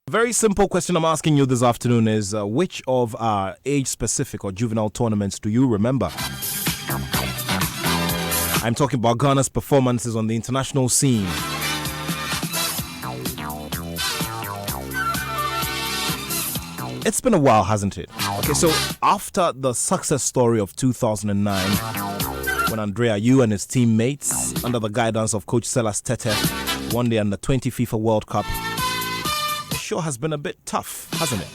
Very simple question I'm asking you this afternoon is which of our age-specific or juvenile tournaments do you remember? I'm talking about Ghana's performances on the international scene. It's been a while, hasn't it? Okay, so after the success story of 2009, when Andrea Yu and his teammates, under the guidance of Coach Silas Tete, won the Under-20 FIFA World Cup, sure has been a bit tough, hasn't it?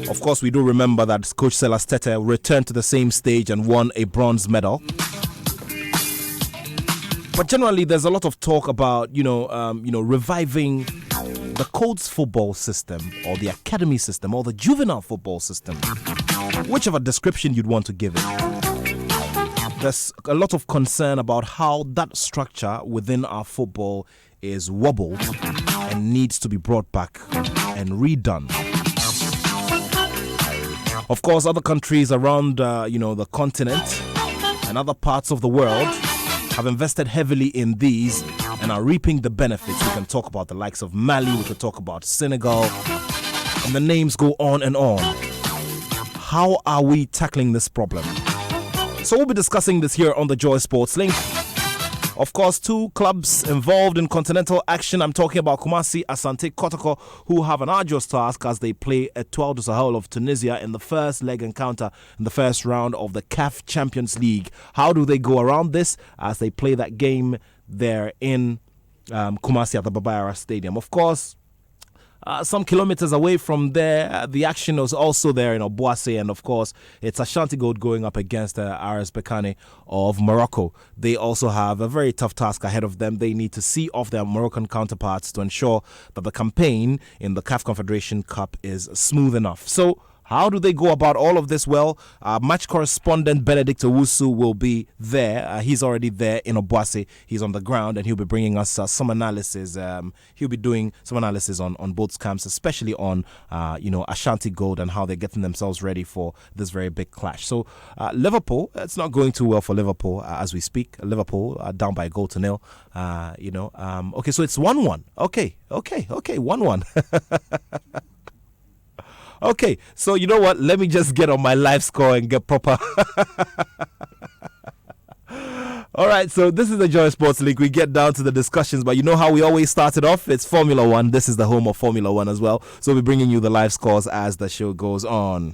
Of course, we do remember that Coach Silas Tete returned to the same stage and won a bronze medal. But generally, there's a lot of talk about, reviving the Codes football system or the academy system or the juvenile football system, whichever description you'd want to give it. There's a lot of concern about how that structure within our football is wobbled and needs to be brought back and redone. Of course, other countries around, the continent and other parts of the world have invested heavily in these and are reaping the benefits. We can talk about the likes of Mali, we could talk about Senegal, and the names go on and on. How are we tackling this problem? So we'll be discussing this here on the Joy Sports Link. Of course, two clubs involved in continental action. I'm talking about Kumasi Asante Kotoko, who have an arduous task as they play Etoile du Sahel of Tunisia in the first leg encounter in the first round of the CAF Champions League. How do they go around this as they play that game there in Kumasi at the Babayara Stadium? Of course, some kilometers away from there, the action was also there in Obuasi, and of course, it's Ashanti Gold going up against RS Berkane of Morocco. They also have a very tough task ahead of them. They need to see off their Moroccan counterparts to ensure that the campaign in the CAF Confederation Cup is smooth enough. So, how do they go about all of this? Well, match correspondent Benedict Owusu will be there. He's already there in Obuasi. He's on the ground and he'll be bringing us some analysis. He'll be doing some analysis on both camps, especially on, Ashanti Gold and how they're getting themselves ready for this very big clash. So, Liverpool, it's not going too well for Liverpool as we speak. Liverpool down by a goal to nil. Okay, so it's 1-1. Okay, 1-1. Okay, so you know what? Let me just get on my live score and get proper. All right, so this is the Joy Sports League. We get down to the discussions, but you know how we always started off? It's Formula One. This is the home of Formula One as well. So we'll be bringing you the live scores as the show goes on.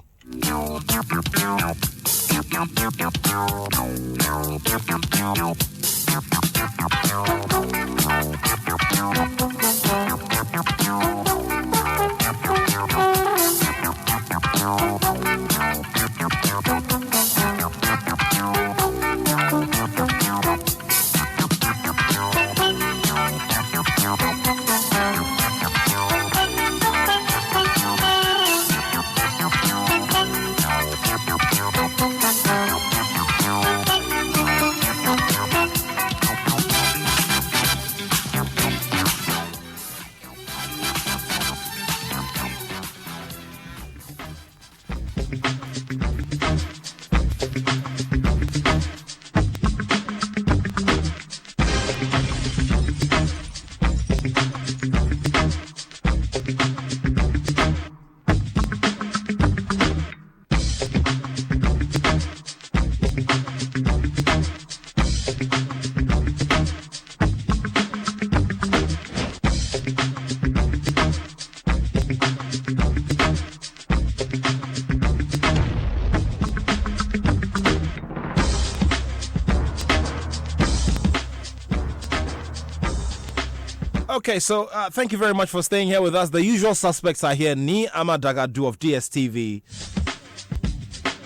Okay, so thank you very much for staying here with us. The usual suspects are here. Ni Amadagadu of DSTV.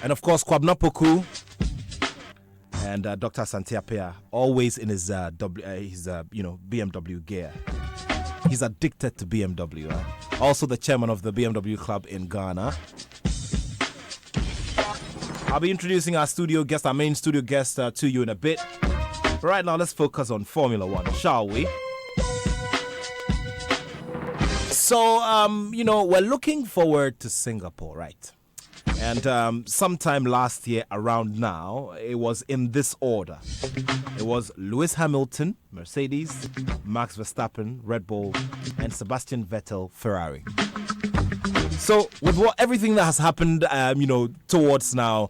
And of course, Kwabna Poku. And Dr. Santiapia, always in his BMW gear. He's addicted to BMW. Also the chairman of the BMW club in Ghana. I'll be introducing our main studio guest to you in a bit. But right now, let's focus on Formula One, shall we? So, we're looking forward to Singapore, right? And sometime last year around now, it was in this order. It was Lewis Hamilton, Mercedes, Max Verstappen, Red Bull, and Sebastian Vettel, Ferrari. So with everything that has happened, towards now,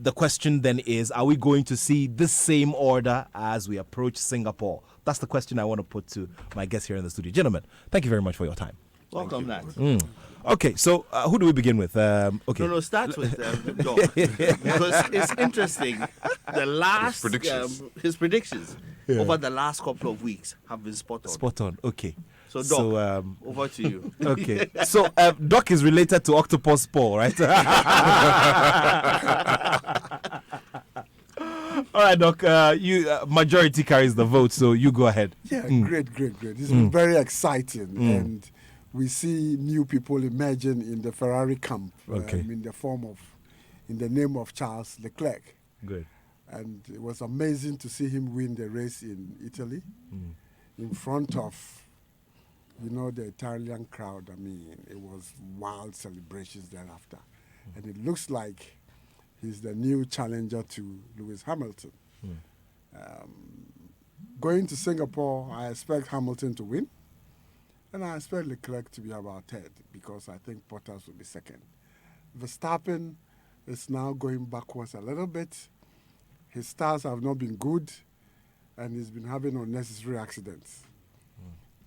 the question then is, are we going to see this same order as we approach Singapore? That's the question I want to put to my guests here in the studio. Gentlemen, thank you very much for your time. Welcome, Nat. Okay, so who do we begin with? Okay. No, start with Doc. Because it's interesting. The last his predictions over the last couple of weeks have been spot on. Spot on, okay. So, Doc, over to you. Okay. So, Doc is related to Octopus Paul, right? All right, Doc, majority carries the vote, so you go ahead. Yeah, great. It's been very exciting, and we see new people emerging in the Ferrari camp, in the name of Charles Leclerc. Good. And it was amazing to see him win the race in Italy in front of, the Italian crowd. I mean, it was wild celebrations thereafter. And it looks like he's the new challenger to Lewis Hamilton. Going to Singapore, I expect Hamilton to win. And I expect Leclerc to be about third, because I think Bottas will be second. Verstappen is now going backwards a little bit. His stars have not been good, and he's been having unnecessary accidents.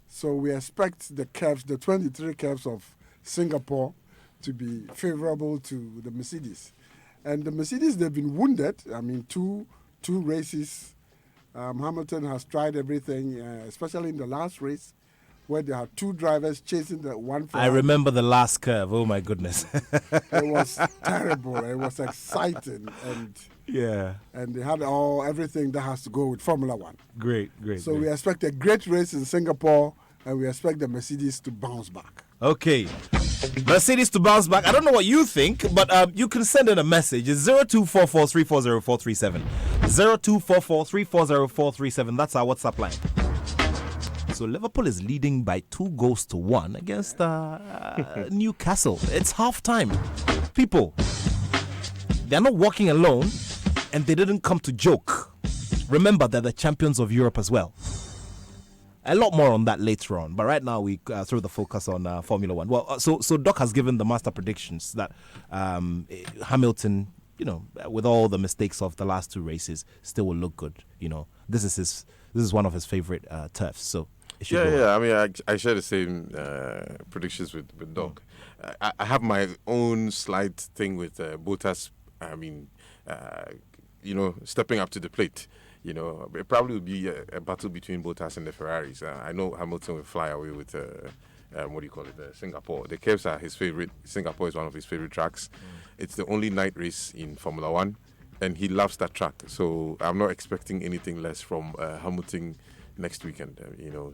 So we expect the 23 curves of Singapore to be favorable to the Mercedes. And the Mercedes, they've been wounded. I mean, two races. Hamilton has tried everything, especially in the last race, where they had two drivers chasing the one. I remember the last curve. Oh, my goodness. It was terrible. It was exciting. And they had everything that has to go with Formula One. Great. So we expect a great race in Singapore, and we expect the Mercedes to bounce back. Okay. Mercedes to bounce back. I don't know what you think, but you can send in a message. It's 0244-340-437. 0244-340-437. That's our WhatsApp line. So Liverpool is leading by 2-1 against Newcastle. It's half-time. People, they're not walking alone, and they didn't come to joke. Remember, they're the champions of Europe as well. A lot more on that later on, but right now we throw the focus on Formula One. Well, so Doc has given the master predictions that Hamilton, with all the mistakes of the last two races, still will look good. This is one of his favorite turfs. So I mean, I share the same predictions with Doc. I have my own slight thing with Bottas. I mean, stepping up to the plate. It probably would be a battle between Bottas and the Ferraris. I know Hamilton will fly away with, Singapore. The curves are his favorite. Singapore is one of his favorite tracks. It's the only night race in Formula One, and he loves that track. So I'm not expecting anything less from Hamilton next weekend,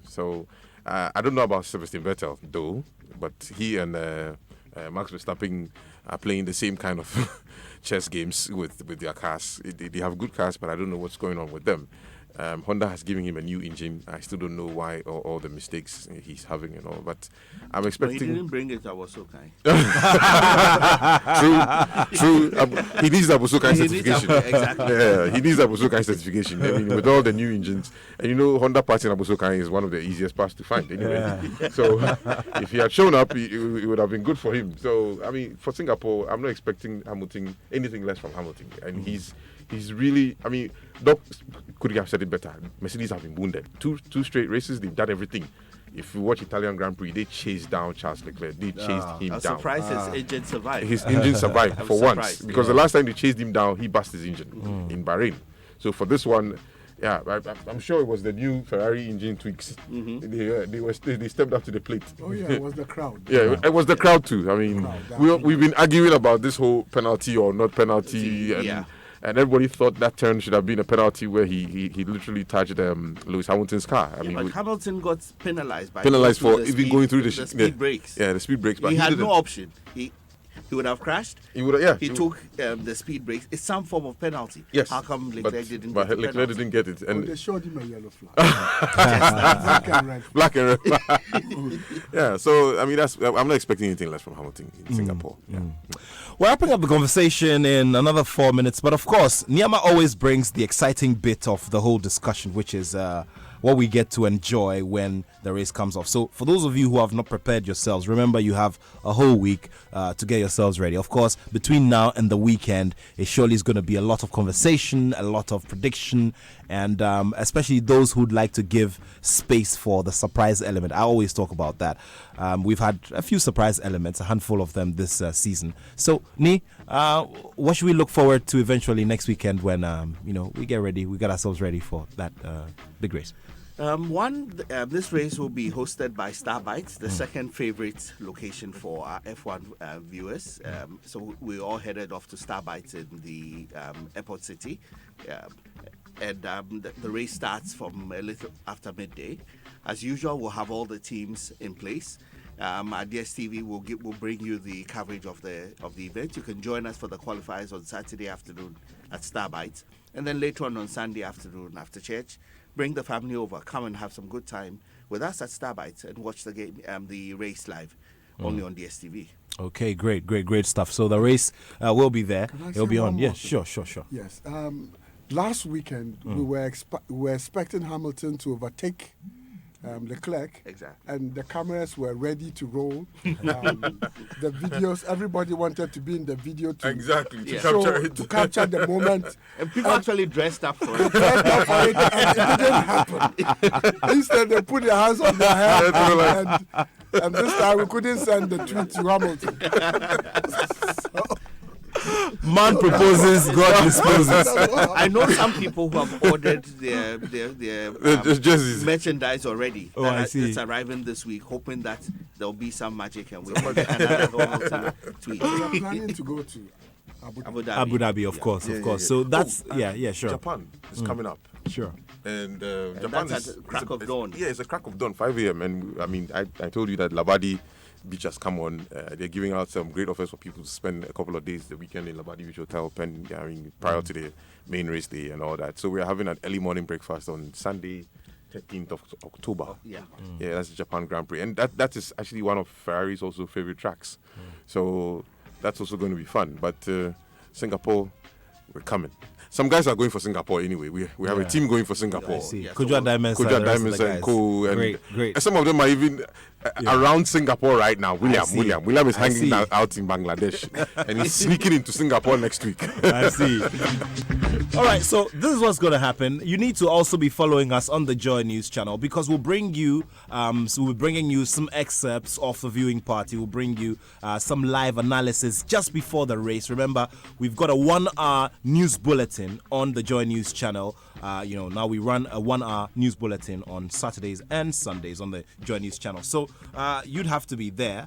So I don't know about Sebastian Vettel, though, but he and Max Verstappen are playing the same kind of chess games with their cars. They have good cars, but I don't know what's going on with them. Honda has given him a new engine. I still don't know why or all the mistakes he's having and all. But I'm expecting. He didn't bring it to Abosukai. True. He needs the Abosukai certification. Exactly. Yeah, he needs the Abosukai certification. I mean, with all the new engines, and Honda parts in Abosukai is one of the easiest parts to find anyway. Yeah. So if he had shown up, it would have been good for him. So I mean, for Singapore, I'm not expecting Hamilton anything less from Hamilton, and he's really. I mean, Doc could have said it better. Mercedes have been wounded. Two straight races, they've done everything. If you watch Italian Grand Prix, they chased down Charles Leclerc. They chased him down. I'm surprised his engine survived. His engine survived for once. Because the last time they chased him down, he busted his engine in Bahrain. So for this one, I'm sure it was the new Ferrari engine tweaks. They stepped up to the plate. Oh yeah, it was the crowd. It was the crowd too. I mean, we've been arguing about this whole penalty or not penalty. And everybody thought that turn should have been a penalty where he literally touched Lewis Hamilton's car. But Hamilton got penalized for even going through the speed brakes. Yeah, the speed brakes. But he had no option. he would have crashed. He would, yeah. He took the speed brakes. It's some form of penalty. Yes. How come Leclerc didn't but get the Leclerc penalty? didn't get it. And They showed him a yellow flag. Black and red. black and red. Yeah, so I mean, I'm not expecting anything less from Hamilton in Singapore. Yeah. We're wrapping up the conversation in another 4 minutes, but of course, Nyama always brings the exciting bit of the whole discussion, which is what we get to enjoy when the race comes off. So for those of you who have not prepared yourselves, remember you have a whole week to get yourselves ready. Of course, between now and the weekend, it surely is going to be a lot of conversation, a lot of prediction, and especially those who'd like to give space for the surprise element. I always talk about that. We've had a few surprise elements, a handful of them this season. So, Ni, what should we look forward to eventually next weekend when we get ready, we get ourselves ready for that big race? This race will be hosted by Starbites, the second favorite location for our F1 viewers. So we're all headed off to Starbites in the airport city. And the race starts from a little after midday. As usual, we'll have all the teams in place. At DSTV, we'll bring you the coverage of the event. You can join us for the qualifiers on Saturday afternoon at Starbites. And then later on Sunday afternoon after church, bring the family over. Come and have some good time with us at Starbites and watch the game, the race live, only on DSTV. Okay, great stuff. So the race will be there. It'll be on. Yes, sure. Yes. Last weekend, we were expecting Hamilton to overtake Leclerc. Exactly. And the cameras were ready to roll. The videos, everybody wanted to be in the video to to capture the moment. And people actually dressed up for it. And it didn't happen. Instead, they put their hands on their head, and this time we couldn't send the tweet to Hamilton. Man proposes, God disposes. I know some people who have ordered their jerseys. merchandise already. Oh, I see. It's arriving this week, hoping that there'll be some magic and we'll get another Hamilton tweet. We are planning to go to Abu Dhabi. Abu Dhabi, of course. So that's sure. Japan is coming up. Sure. And Japan that's is at crack of dawn. Yeah, it's a crack of dawn, 5 a.m. And I mean, I told you that Labadi Beach has come on. They're giving out some great offers for people to spend a couple of days the weekend in Labadi Beach Hotel, prior to the main race day and all that. So we're having an early morning breakfast on Sunday, 13th of October. Yeah. Yeah, that's the Japan Grand Prix. And that is actually one of Ferrari's also favorite tracks. So that's also going to be fun. But Singapore, we're coming. Some guys are going for Singapore anyway. We have a team going for Singapore. I see. Yeah, Kujua Diamonds and co. And Great. some of them are even around Singapore right now. William is hanging out in Bangladesh and he's sneaking into Singapore next week. I see. All right, so this is what's going to happen. You need to also be following us on the Joy News channel because we'll bring you, we're bringing you some excerpts of the viewing party. We'll bring you some live analysis just before the race. Remember, we've got a 1-hour news bulletin on the Joy News channel. Now we run a 1-hour news bulletin on Saturdays and Sundays on the Joy News channel. So you'd have to be there,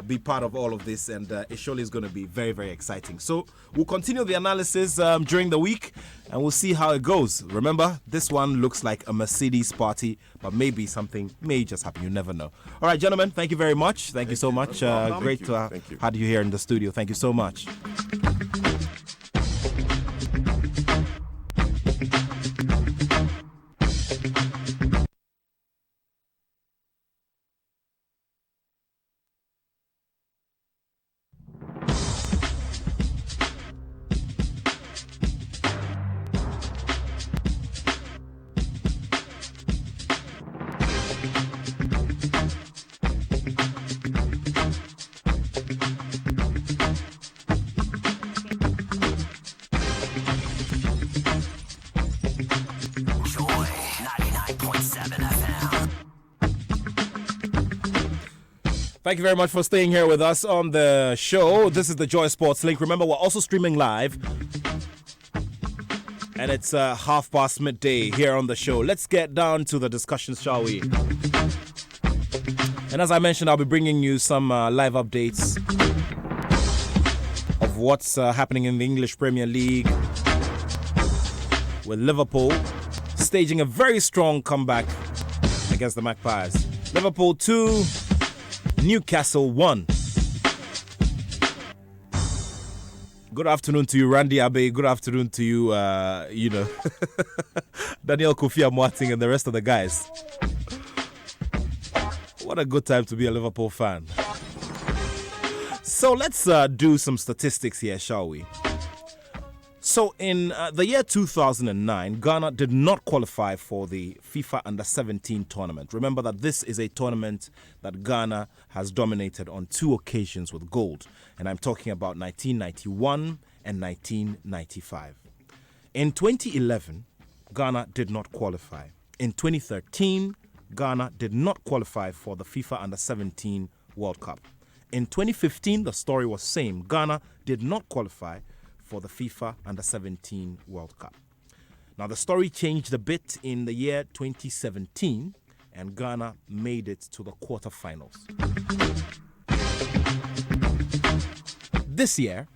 be part of all of this, and it surely is going to be very, very exciting. So we'll continue the analysis during the week, and we'll see how it goes. Remember, this one looks like a Mercedes party, but maybe something may just happen. You never know. All right, gentlemen, thank you very much. Thank you so much. Great to have you here in the studio. Thank you so much. Thank you very much for staying here with us on the show. This is the Joy Sports Link. Remember, we're also streaming live. And it's midday here on the show. Let's get down to the discussions, shall we? And as I mentioned, I'll be bringing you some live updates of what's happening in the English Premier League, with Liverpool staging a very strong comeback against the Magpies. Liverpool 2, Newcastle 1. Good afternoon to you, Randy Abe. Good afternoon to you, Daniel Kofi Amoating and the rest of the guys. What a good time to be a Liverpool fan. So let's do some statistics here, shall we? So in the year 2009, Ghana did not qualify for the FIFA Under-17 tournament. Remember that this is a tournament that Ghana has dominated on 2 occasions with gold. And I'm talking about 1991 and 1995. In 2011, Ghana did not qualify. In 2013, Ghana did not qualify for the FIFA Under-17 World Cup. In 2015, the story was same. Ghana did not qualify for the FIFA Under-17 World Cup. Now, the story changed a bit in the year 2017, and Ghana made it to the quarterfinals. This year,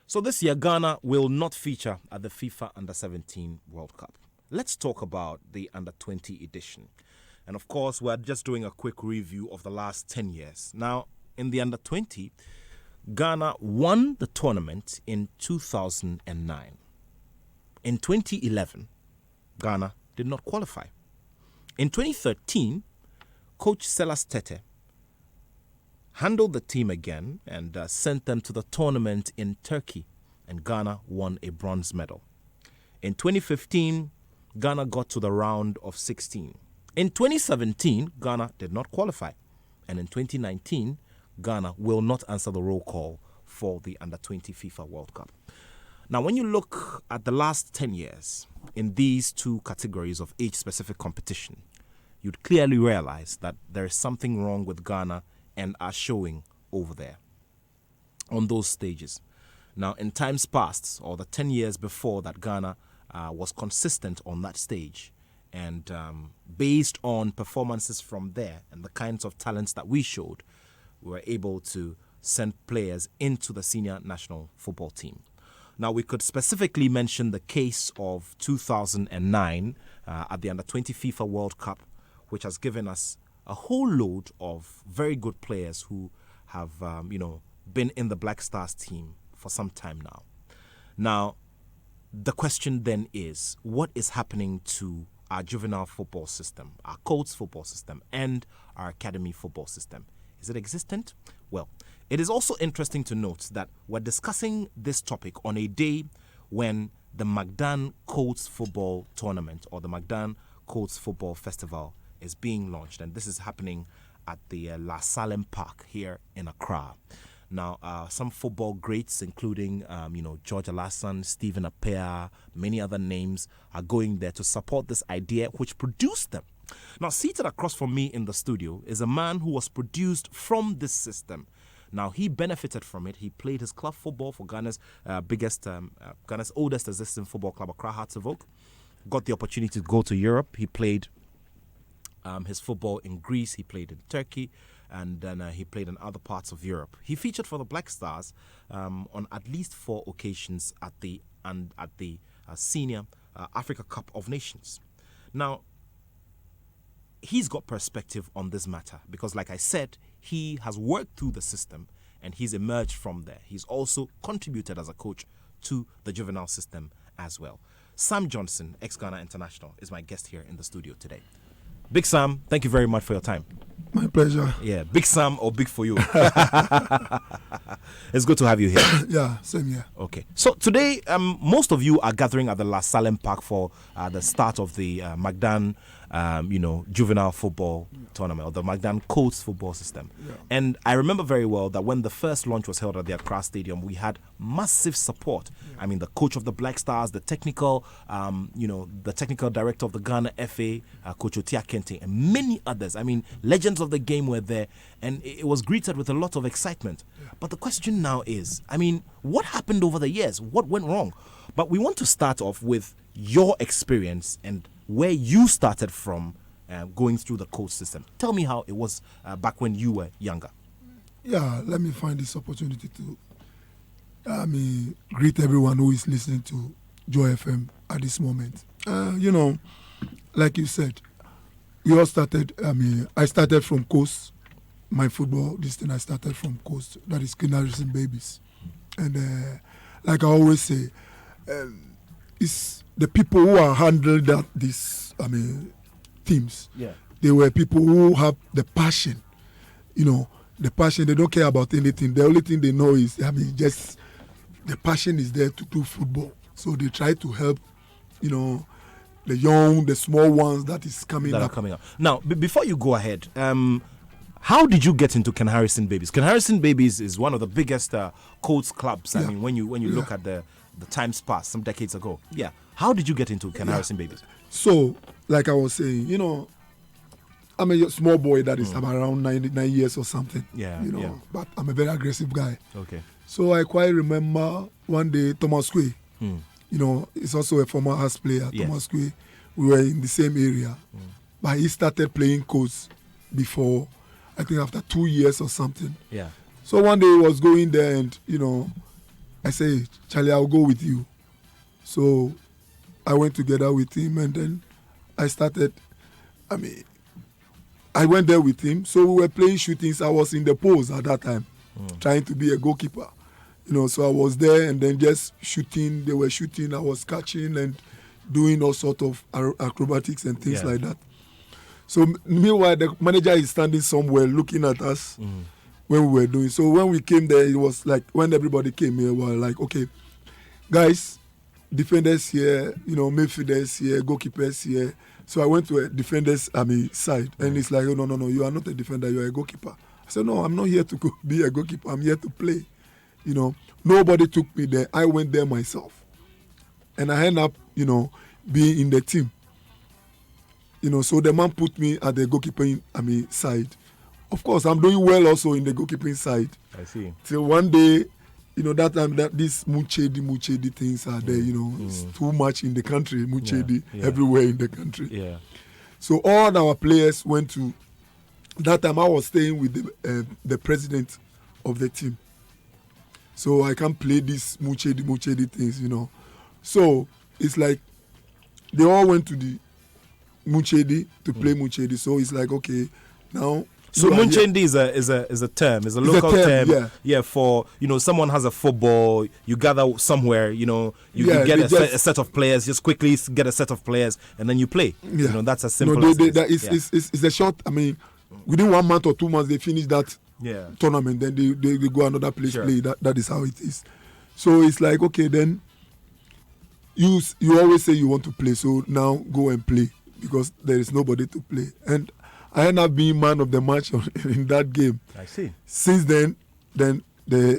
so this year, Ghana will not feature at the FIFA Under-17 World Cup. Let's talk about the Under-20 edition. And of course, we're just doing a quick review of the last 10 years. Now, in the Under-20, Ghana won the tournament in 2009. In 2011, Ghana did not qualify. In 2013, Coach Selas Tete handled the team again and sent them to the tournament in Turkey, and Ghana won a bronze medal. In 2015, Ghana got to the round of 16. In 2017, Ghana did not qualify. And in 2019, Ghana will not answer the roll call for the Under-20 FIFA World Cup. Now, when you look at the last 10 years in these 2 categories of age-specific competition, you'd clearly realize that there is something wrong with Ghana and are showing over there on those stages. Now, in times past, or the 10 years before that, Ghana was consistent on that stage. And based on performances from there and the kinds of talents that we showed, we were able to send players into the senior national football team. Now, we could specifically mention the case of 2009 at the Under-20 FIFA World Cup, which has given us a whole load of very good players who have, been in the Black Stars team for some time now. Now, the question then is, what is happening to our juvenile football system, our Colts football system, and our academy football system? Is it existent? Well, it is also interesting to note that we're discussing this topic on a day when the Magdan Colts football tournament or the Magdan Colts football festival is being launched, and this is happening at the La Salem Park here in Accra. Now, some football greats, including George Alassan, Stephen Apea, many other names, are going there to support this idea which produced them. Now, seated across from me in the studio is a man who was produced from this system. Now, he benefited from it. He played his club football for Ghana's Ghana's oldest existing football club, Accra Hearts of Oak. Got the opportunity to go to Europe. He played his football in Greece, he played in Turkey, and then he played in other parts of Europe. He featured for the Black Stars on at least 4 occasions at the Senior Africa Cup of Nations. Now, he's got perspective on this matter because, like I said, he has worked through the system and he's emerged from there. He's also contributed as a coach to the juvenile system as well. Sam Johnson, ex-Ghana International, is my guest here in the studio today. Big Sam, thank you very much for your time. My pleasure. Yeah, Big Sam or Big for you. It's good to have you here. Yeah, same here. Okay. So today, most of you are gathering at the La Salem Park for the start of the Magdan, juvenile football tournament, or the Magdan Colts football system. Yeah. And I remember very well that when the first launch was held at the Accra Stadium, we had massive support. Yeah. I mean, the coach of the Black Stars, the technical, the technical director of the Ghana FA, Coach Otia Kente, and many others. I mean, legends of the game were there, and it was greeted with a lot of excitement. Yeah. But the question now is, I mean, what happened over the years? What went wrong? But we want to start off with your experience and where you started from going through the coach system. Tell me how it was back when you were younger. Yeah, let me find this opportunity to greet everyone who is listening to Joy FM at this moment. You know, like you said, we all started. I started from Coast. My football, this thing I started from Coast. That is Canaries and Babies, and like I always say, it's the people who are handling teams. Yeah. They were people who have the passion. You know, the passion. They don't care about anything. The only thing they know is, just the passion is there to do football. So they try to help, you know, the young, the small ones that is coming That up. are coming up. Now, before you go ahead, how did you get into Ken Harrison Babies? Ken Harrison Babies is one of the biggest Colts clubs. I Yeah. mean, when you look at the times past, some decades ago. Yeah. How did you get into Ken Harrison Babies? So, like I was saying, you know, I'm a small boy that is I'm around 9 years or something. Yeah, You know, yeah. but I'm a very aggressive guy. Okay. So I quite remember one day Thomas Quay, you know, he's also a former Hearts player. Yes. Thomas Quay, we were in the same area. But he started playing coach before, I think after 2 years or something. Yeah. So one day he was going there and, you know, I say, Charlie, I'll go with you. So I went together with him and then I started, I went there with him. So we were playing shootings. I was in the post at that time, trying to be a goalkeeper. You know, so I was there and then just shooting. They were shooting. I was catching and doing all sort of acrobatics and things Yeah. like that. So meanwhile, the manager is standing somewhere looking at us when we were doing. So when we came there, it was like when everybody came here, we were like, okay, guys, defenders here, you know, midfielders here, goalkeepers here. So I went to a defender's side, and it's like, oh, no, you are not a defender, you are a goalkeeper. I said, no, I'm not here to be a goalkeeper, I'm here to play. You know, nobody took me there. I went there myself. And I ended up, you know, being in the team. You know, so the man put me at the goalkeeping side. Of course, I'm doing well also in the goalkeeping side. I see. Till one day, you know, that time that these Muchedi things are there, you know, it's too much in the country, Muchedi, Yeah. everywhere in the country. Yeah. So all our players went to, that time I was staying with the president of the team. So I can't play these Muchedi things, you know. So it's like they all went to the Muchedi to play Muchedi. So it's like, okay, now. So you are here. Munchendi is a term, is a It's a local term, term. yeah. For, you know, someone has a football, you gather somewhere, you know, you Yeah, get they a set of players, just quickly get a set of players, and then you play. Yeah. You know, that's as No, simple as it is. it's a short, within 1 month or 2 months, they finish that Yeah. tournament, then they go another place Sure. play. That is how it is. So it's like, okay, then you always say you want to play, so now go and play because there is nobody to play. And I end up being man of the match in that game. I see. Since then the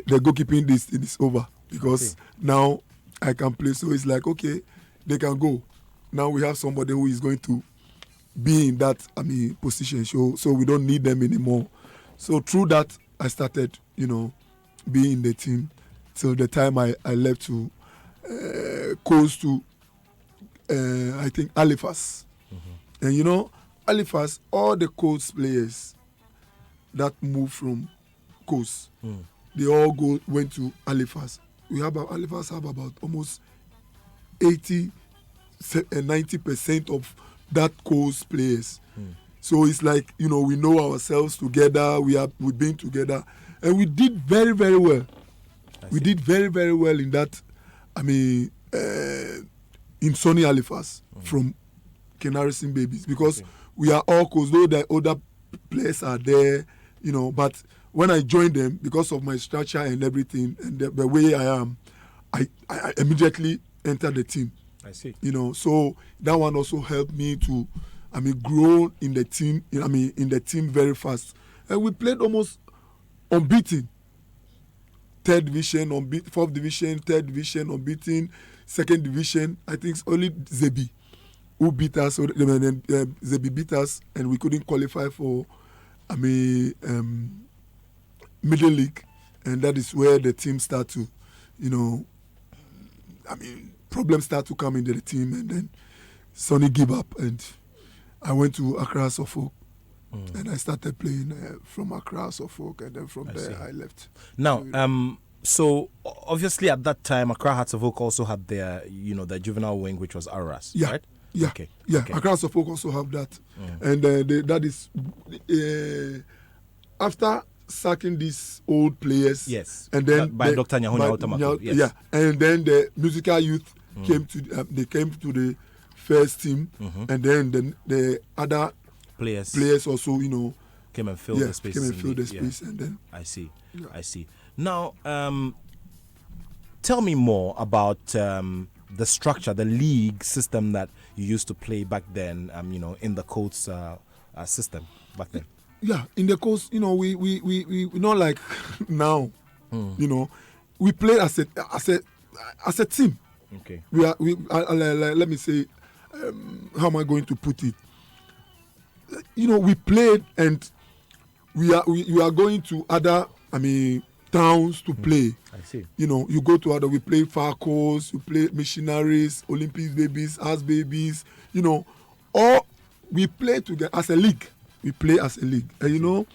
goalkeeping this is over because now I can play. So it's like, okay, they can go. Now we have somebody who is going to be in that position. So we don't need them anymore. So through that, I started, you know, being in the team till the time I left to coast to I think Halifax. And you know, Halifax, all the coast players that moved from coast, they all went to Halifax. Halifax have about almost 80 and 90% of that coast players. So it's like, you know, we know ourselves together, we've been together, and we did very, very well. We did very, very well in that, in Sonny Halifax from Ken Harrison Babies, because we are all coast, though the older players are there, you know, but when I joined them, because of my structure and everything, and the way I am, I immediately entered the team. I see. You know, so that one also helped me to, grow in the team. In the team very fast, and we played almost unbeaten. Third division, unbeaten. Fourth division, third division, unbeaten. Second division, I think it's only Zebi who beat us. So Zebi beat us, and we couldn't qualify for, middle league, and that is where the team start to, you know, problems start to come into the team, and then Sonny give up, and I went to Accra, Suffolk, and I started playing from Accra, Suffolk, and then from there I left. Now, So obviously at that time, Accra Hearts of Oak also had their, their juvenile wing, which was Aras, Yeah. right? Yeah, Okay. yeah. Okay. Accra Suffolk also have that, and that is after sacking these old players. Yes. and then By Dr. Nyahonya Otamaku, yes. Yeah, and then the musical youth came to the first team, and then the other players also came and filled the space. came and filled the space, and then I see. Yeah. I see. Now, tell me more about the structure, the league system that you used to play back then. In the Colts system back then. Yeah, in the coast, we not like now. We play as a team. Okay. Let me say, how am I going to put it? We played, and we are going to other towns to play. I see. You go to we play Farcos, you play Missionaries, Olympics babies, As babies, or we play together as a league. We play as a league, and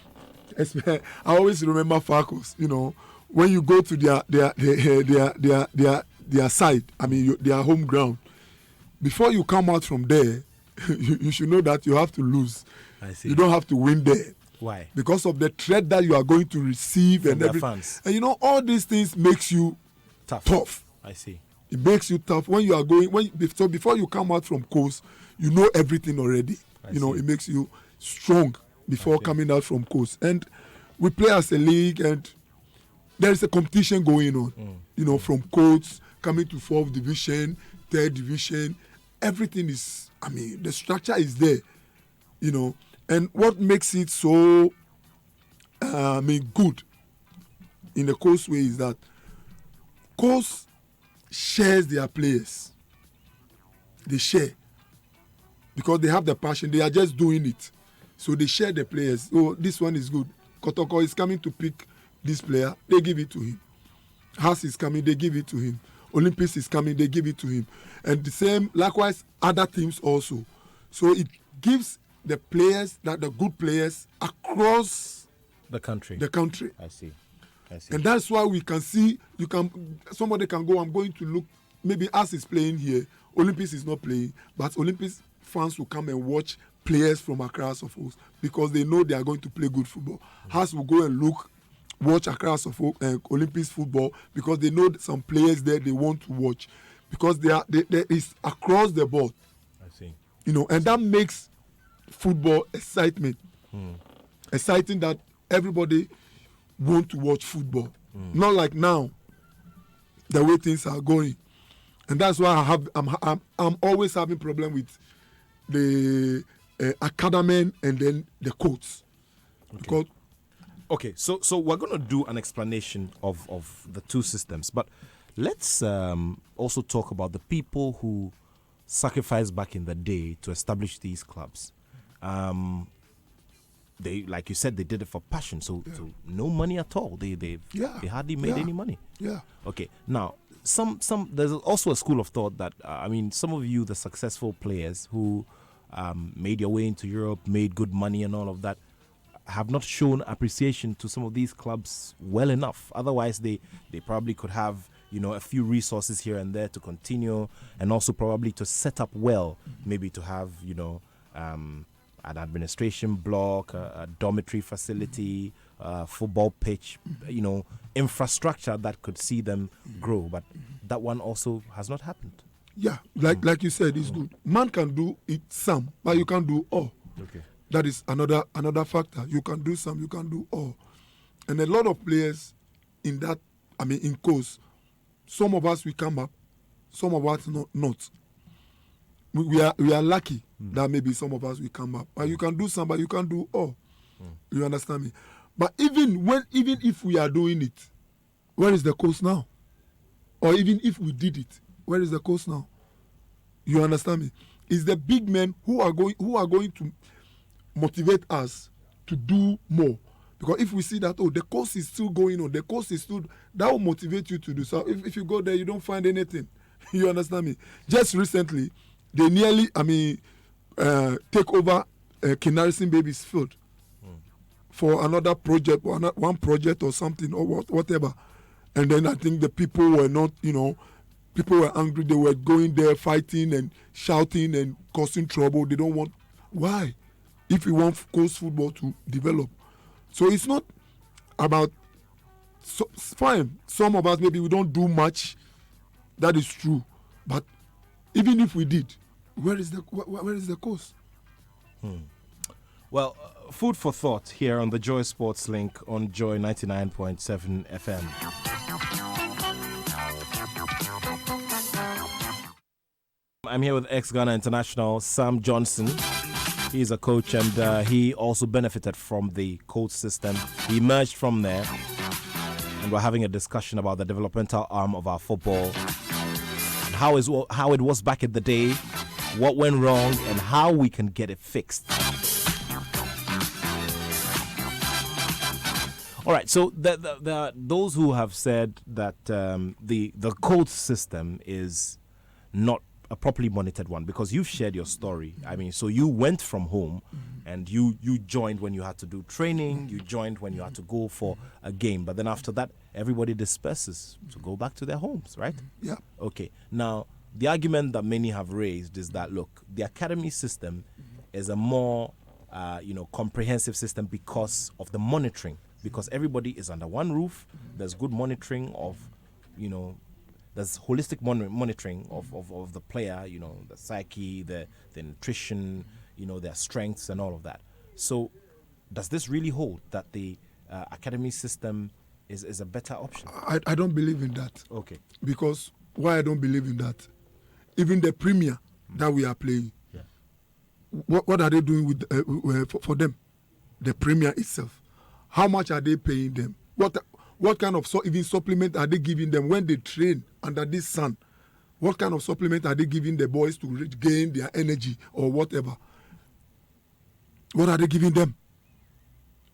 I always remember Farcos. When you go to their side, their home ground, before you come out from there, you should know that you have to lose. I see. You don't have to win there. Why? Because of the threat that you are going to receive From and their everything. fans. And all these things makes you tough. I see. It makes you tough when you are going. So before you come out from coast, you know everything already. I see. It makes you strong before coming out from coast. And we play as a league, and there is a competition going on. From coast coming to 4th division, 3rd division, everything is. The structure is there. And what makes it so, good in the coast way is that coast shares their players. They share because they have the passion. They are just doing it, so they share the players. Oh, this one is good. Kotoko is coming to pick this player. They give it to him. Haas is coming. They give it to him. Olympics is coming. They give it to him. And the same, likewise, other teams also. So it gives the players, the good players across The country. the I see. and that's why we can see somebody can go, I'm going to look, maybe As is playing here, Olympics is not playing, but Olympics fans will come and watch players from Accra Suffolk because they know they are going to play good football. As will go and watch Accra Suffolk Olympics football because they know some players there they want to watch because there is across the board. I see. And that makes football excitement. Exciting that everybody want to watch football. Not like now, the way things are going. And that's why I'm always having problem with the academy and then the coach. Because Okay, so we're going to do an explanation of the two systems, but let's also talk about the people who sacrificed back in the day to establish these clubs. They, like you said, they did it for passion, so no money at all. They hardly made any money. Yeah. Okay, now there's also a school of thought that some of you, the successful players who made your way into Europe, made good money and all of that, have not shown appreciation to some of these clubs well enough. Otherwise, they probably could have a few resources here and there to continue, and also probably to set up well, maybe to have an administration block, a dormitory facility, football pitch, infrastructure that could see them grow. But that one also has not happened. Yeah, like you said, it's good. Man can do it some, but you can't do all. Okay. That is another factor. You can do some, you can do all. And a lot of players in that, in course, some of us we come up, some of us not. We are lucky that maybe some of us will come up. But you can do some, but you can't do all. You understand me? But even if we are doing it, where is the coach now? Or even if we did it, where is the coach now? You understand me? It's the big men who are going to motivate us to do more. Because if we see that, the course is still going on, that will motivate you to do. So if you go there, you don't find anything. You understand me? Just recently, they nearly, take over Kinarison Babies Field for another project, one project or something or whatever. And then I think the people were not, people were angry. They were going there fighting and shouting and causing trouble. They don't want. Why? If you want coast football to develop. So it's not about. So, fine. Some of us, maybe we don't do much. That is true. But even if we did, where is the coast? Well, food for thought here on the Joy Sports Link on Joy 99.7 FM. I'm here with ex-Ghana international Sam Johnson. He's a coach and he also benefited from the coach system. He emerged from there and we're having a discussion about the developmental arm of our football and how it was back in the day, what went wrong and how we can get it fixed. All right, so there are those who have said that the coach system is not a properly monitored one because you've shared your story. I mean, so you went from home and you joined when you had to do training, you joined when you had to go for a game, but then after that, everybody disperses to go back to their homes, right? Yeah. Okay, now the argument that many have raised is that, look, the academy system is a more comprehensive system because of the monitoring, because everybody is under one roof. There's good monitoring of, there's holistic monitoring of the player, the psyche, the nutrition, their strengths and all of that. So does this really hold that the academy system is a better option? I don't believe in that. Okay. Because why I don't believe in that? Even the Premier that we are playing, what are they doing with for them? The Premier itself. How much are they paying them? What kind of even supplement are they giving them when they train under this sun? What kind of supplement are they giving the boys to regain their energy or whatever? What are they giving them?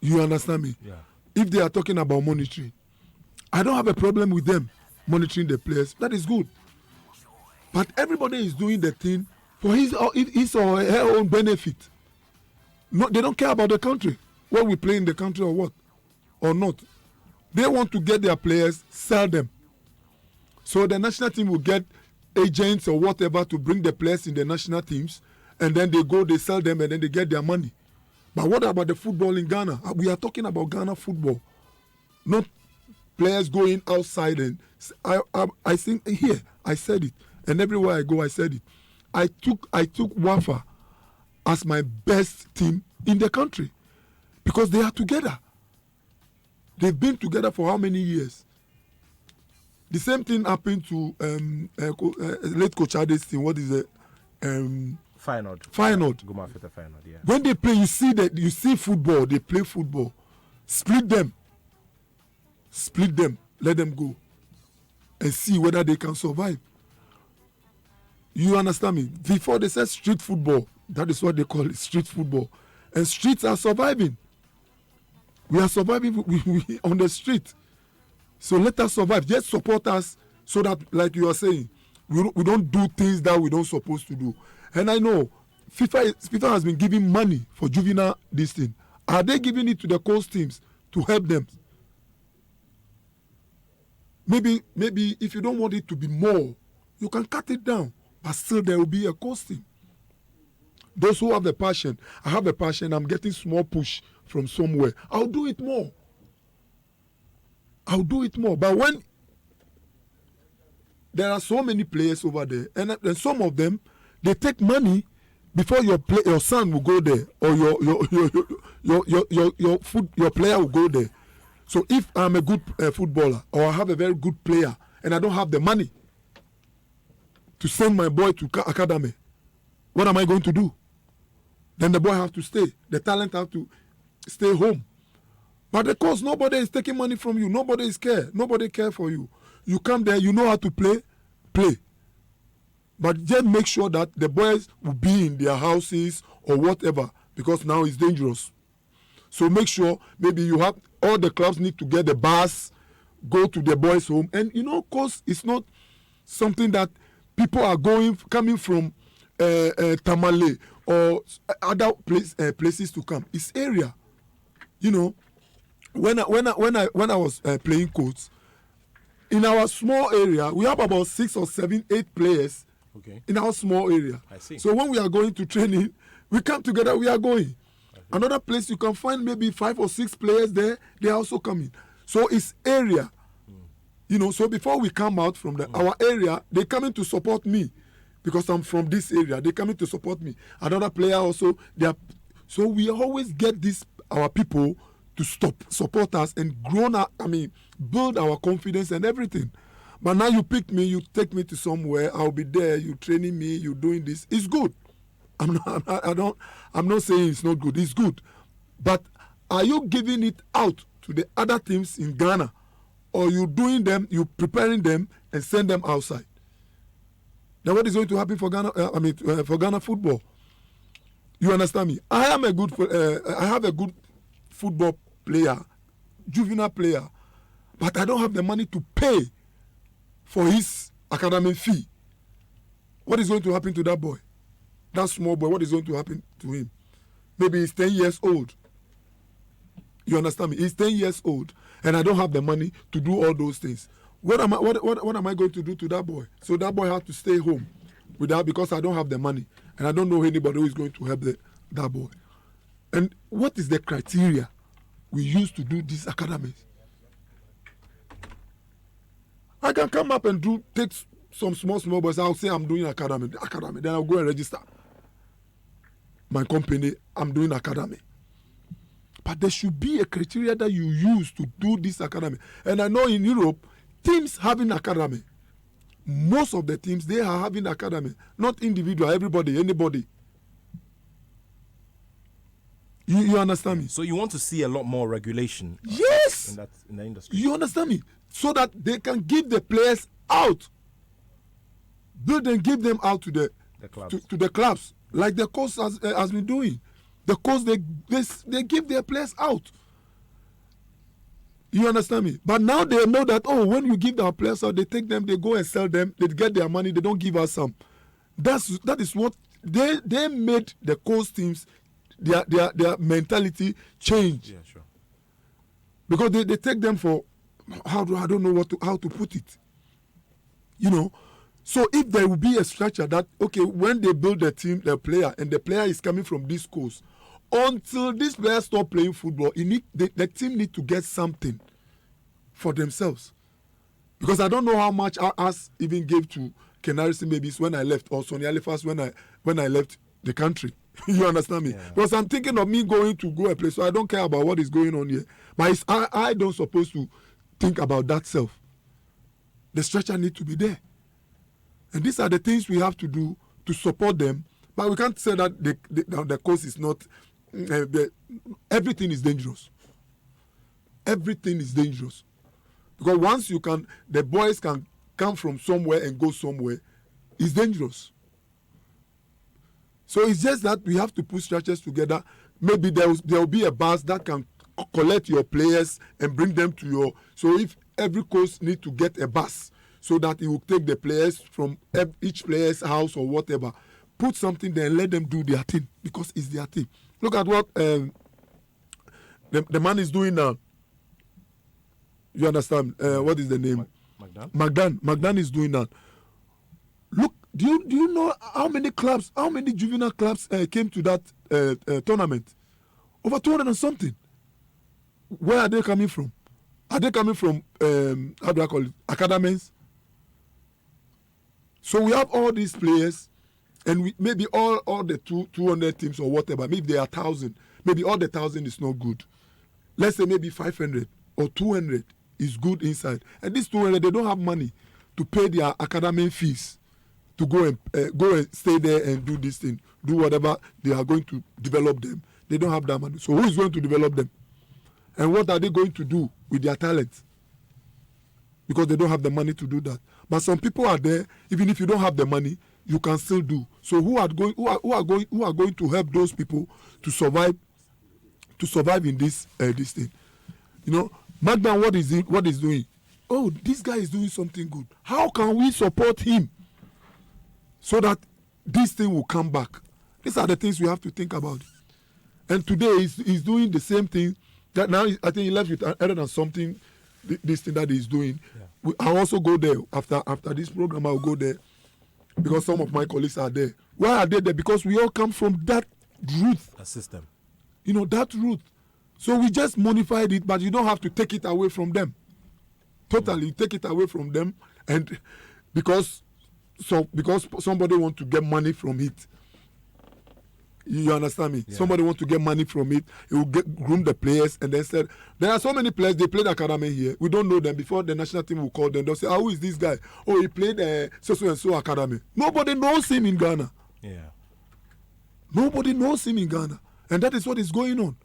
You understand me? Yeah. If they are talking about monitoring, I don't have a problem with them monitoring the players. That is good. But everybody is doing the thing for his or her own benefit. No, they don't care about the country. What we play in the country or what? Or not. They want to get their players, sell them. So the national team will get agents or whatever to bring the players in the national teams, and then they sell them, and then they get their money. But what about the football in Ghana? We are talking about Ghana football, not players going outside. And I think here I said it, and everywhere I go I said it. I took Wafa as my best team in the country because they are together. They've been together for how many years? The same thing happened to late Coach Ade's team. What is it? Feyenoord. Guma Feta Feyenoord, yeah. When they play, you see football. They play football. Split them. Let them go, and see whether they can survive. You understand me? Before they said street football, that is what they call it, street football, and streets are surviving. We are surviving on the street. So let us survive. Just support us so that, like you are saying, we don't do things that we don't supposed to do. And I know FIFA has been giving money for juvenile this thing. Are they giving it to the coast teams to help them? Maybe if you don't want it to be more, you can cut it down. But still there will be a coast team. Those who have the passion, I have a passion, I'm getting small push from somewhere. I'll do it more. But when there are so many players over there, and some of them, they take money before your son will go there, or your player will go there. So if I'm a good footballer, or I have a very good player, and I don't have the money to send my boy to academy, what am I going to do? Then the boy have to stay. The talent have to stay home. But of course, nobody is taking money from you. Nobody is care. Nobody care for you. You come there, you know how to play. But just make sure that the boys will be in their houses or whatever, because now it's dangerous. So make sure maybe you have all the clubs need to get the bus, go to the boys' home, and of course, it's not something that people are coming from Tamale or other places to come. It's area. When I was playing coach, in our small area, we have about 6 or 7, 8 players Okay. in our small area. I see. So when we are going to training, we come together, we are going. Another place you can find maybe 5 or 6 players there, they are also coming. So it's area. You know, so before we come out from our area, they coming to support me because I'm from this area. They coming to support me. Another player also, so we always get our people to support us and build our confidence and everything. But now you pick me, you take me to somewhere, I'll be there, you training me, you doing this. It's good. I'm not saying it's not good. It's good. But are you giving it out to the other teams in Ghana? Or you doing them, you preparing them and send them outside? Then what is going to happen for Ghana? For Ghana football. You understand me? I have a good football player, juvenile player, but I don't have the money to pay for his academic fee. What is going to happen to that boy? That small boy, what is going to happen to him? Maybe he's 10 years old. You understand me? He's 10 years old, and I don't have the money to do all those things. What am I going to do to that boy? So that boy has to stay home because I don't have the money, and I don't know anybody who is going to help that boy. And what is the criteria we use to do these academies? I can come up and take some small boys. I'll say I'm doing academy. Then I'll go and register my company. I'm doing academy. But there should be a criteria that you use to do this academy. And I know in Europe, teams having academy. Most of the teams, they are having academy. Not individual, everybody, anybody. You understand me? So you want to see a lot more regulation? Yes! In the industry. You understand me? So that they can give the players out. Build and give them out to the clubs. To the clubs. Like the coach has been doing. The coach, they give their players out. You understand me? But now they know that, when you give our players out, they take them, they go and sell them, they get their money, they don't give us some. That is what they made the coach teams, their mentality change. Yeah, sure. Because they take them for, I don't know how to put it. You know? So if there will be a structure that, when they build the team, the player, and the player is coming from this course, until this player stop playing football, the team need to get something for themselves. Because I don't know how much us even gave to Kenarisi Babies when I left, or Sonny Alifas when I left the country. You understand me? Yeah. Because I'm thinking of me going to go a place, so I don't care about what is going on here. But I don't supposed to think about that self. The structure need to be there. And these are the things we have to do to support them. But we can't say that the course is not... everything is dangerous. Everything is dangerous. Because once the boys can come from somewhere and go somewhere, it's dangerous. So it's just that we have to put structures together. Maybe there will be a bus that can collect your players and bring them to your... So if every coach need to get a bus, so that it will take the players from each player's house or whatever, put something there and let them do their thing, because it's their thing. Look at what the man is doing now. You understand? What is the name? Magdan is doing that. Look, do you know how many juvenile clubs came to that tournament? Over 200 and something. Where are they coming from? Are they coming from, how do I call it, academies? So we have all these players, and maybe all the 200 teams or whatever, maybe there are 1,000. Maybe all the 1,000 is not good. Let's say maybe 500 or 200 is good inside. And these 200, they don't have money to pay their academic fees to go and stay there and do this thing, do whatever they are going to develop them. They don't have that money. So who is going to develop them? And what are they going to do with their talent? Because they don't have the money to do that. But some people are there, even if you don't have the money, you can still do. So who are going to help those people to survive in this thing? You know, Magdan, what is doing? Oh, this guy is doing something good. How can we support him so that this thing will come back? These are the things we have to think about. And today he's doing the same thing. That now I think he left with 100 and something this thing that he's doing. I'll also go there after this program. I'll go there because some of my colleagues are there. Why are they there? Because we all come from that root. A system. That root. So we just modified it, but you don't have to take it away from them. Totally take it away from them, and because somebody want to get money from it. You understand me? Yeah. Somebody want to get money from it. He will groom the players and then said, there are so many players, they played academy here. We don't know them. Before the national team will call them, they'll say, who is this guy? Oh, he played so academy. Nobody knows him in Ghana. Yeah. Nobody knows him in Ghana. And that is what is going on.